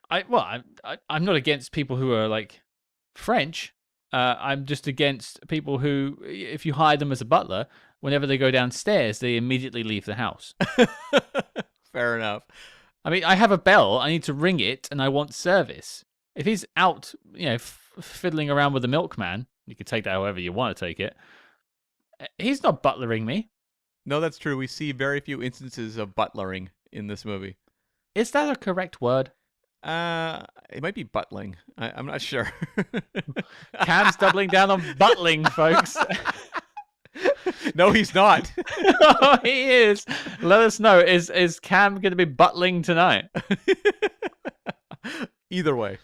I'm not against people who are like French. I'm just against people who, if you hire them as a butler, whenever they go downstairs, they immediately leave the house. Fair enough. I mean, I have a bell. I need to ring it, and I want service. If he's out, fiddling around with the milkman, you can take that however you want to take it. He's not butlering me. No, that's true. We see very few instances of butlering in this movie. Is that a correct word? It might be buttling. I'm not sure. Cam's doubling down on buttling, folks. No, he's not. Oh, he is. Let us know. Is Cam going to be buttling tonight? Either way.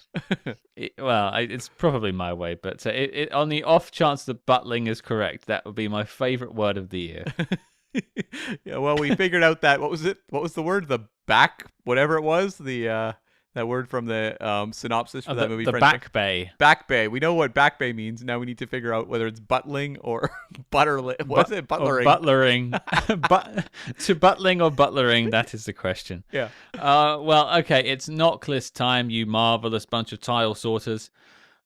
It's probably my way, but on the off chance that buttling is correct, that would be my favorite word of the year. Yeah, well, we figured out that, what was it? What was the word? The back, whatever it was, that word from the synopsis for that movie. The back bay. Back bay. We know what back bay means. Now we need to figure out whether it's buttling or butterling. What is it? Butlering. Butlering. To buttling or butlering, that is the question. Yeah. Well, okay, it's knock list time, you marvelous bunch of tile sorters.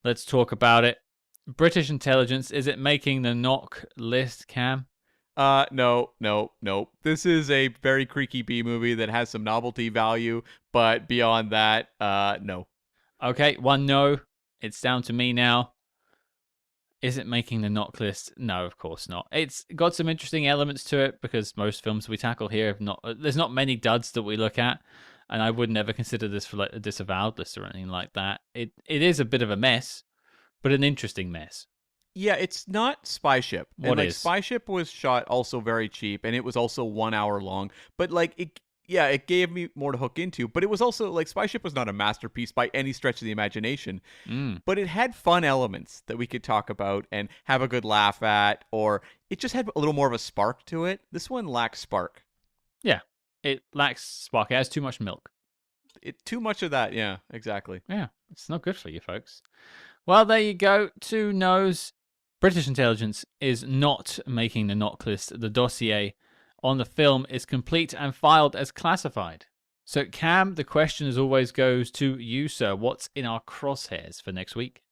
Let's talk about it. British intelligence, is it making the knock list, Cam? No. This is a very creaky B movie that has some novelty value, but beyond that, no. Okay, one no. It's down to me now. Is it making the knock list? No, of course not. It's got some interesting elements to it because most films we tackle here there's not many duds that we look at, and I would never consider this for like a disavowed list or anything like that. It is a bit of a mess, but an interesting mess. Yeah, it's not Spy Ship. What is? Spy Ship was shot also very cheap, and it was also 1 hour long. But it gave me more to hook into. But it was also like Spy Ship was not a masterpiece by any stretch of the imagination. But it had fun elements that we could talk about and have a good laugh at, or it just had a little more of a spark to it. This one lacks spark. Yeah, it lacks spark. It has too much milk. Too much of that. Yeah, exactly. Yeah, it's not good for you folks. Well, there you go. 2 no's. British intelligence is not making the knock list. The dossier on the film is complete and filed as classified. So, Cam, the question as always goes to you, sir. What's in our crosshairs for next week?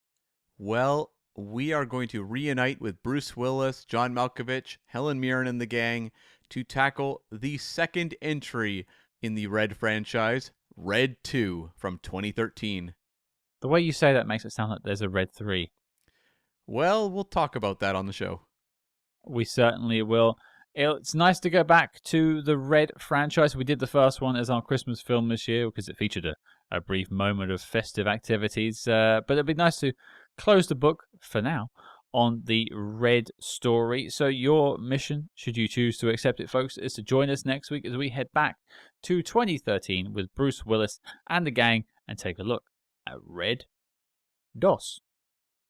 Well, we are going to reunite with Bruce Willis, John Malkovich, Helen Mirren and the gang to tackle the second entry in the Red franchise, Red 2 from 2013. The way you say that makes it sound like there's a Red 3. Well, we'll talk about that on the show. We certainly will. It's nice to go back to the Red franchise. We did the first one as our Christmas film this year because it featured a brief moment of festive activities. But it'd be nice to close the book, for now, on the Red story. So your mission, should you choose to accept it, folks, is to join us next week as we head back to 2013 with Bruce Willis and the gang and take a look at Red DOS.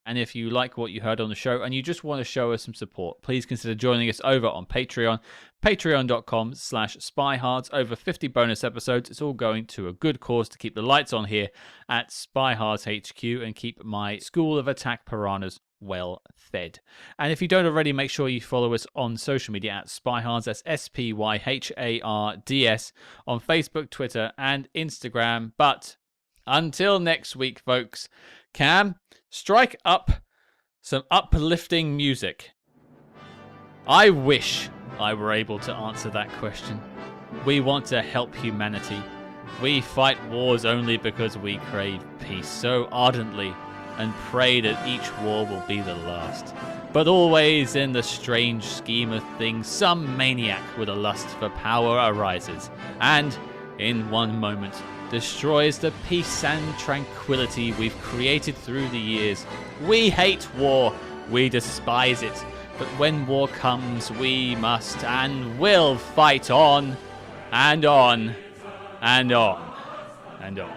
And if you like what you heard on the show and you just want to show us some support, please consider joining us over on Patreon, patreon.com/spyhards. Over 50 bonus episodes. It's all going to a good cause to keep the lights on here at Spyhards HQ and keep my school of attack piranhas well fed. And if you don't already, make sure you follow us on social media at Spyhards. That's SPYHARDS on Facebook, Twitter, and Instagram. But until next week, folks, Cam, strike up some uplifting music. I wish I were able to answer that question. We want to help humanity. We fight wars only because we crave peace so ardently and pray that each war will be the last. But always in the strange scheme of things, some maniac with a lust for power arises and, in one moment, destroys the peace and tranquility we've created through the years. We hate war, we despise it, but when war comes, we must and will fight on, and on, and on, and on.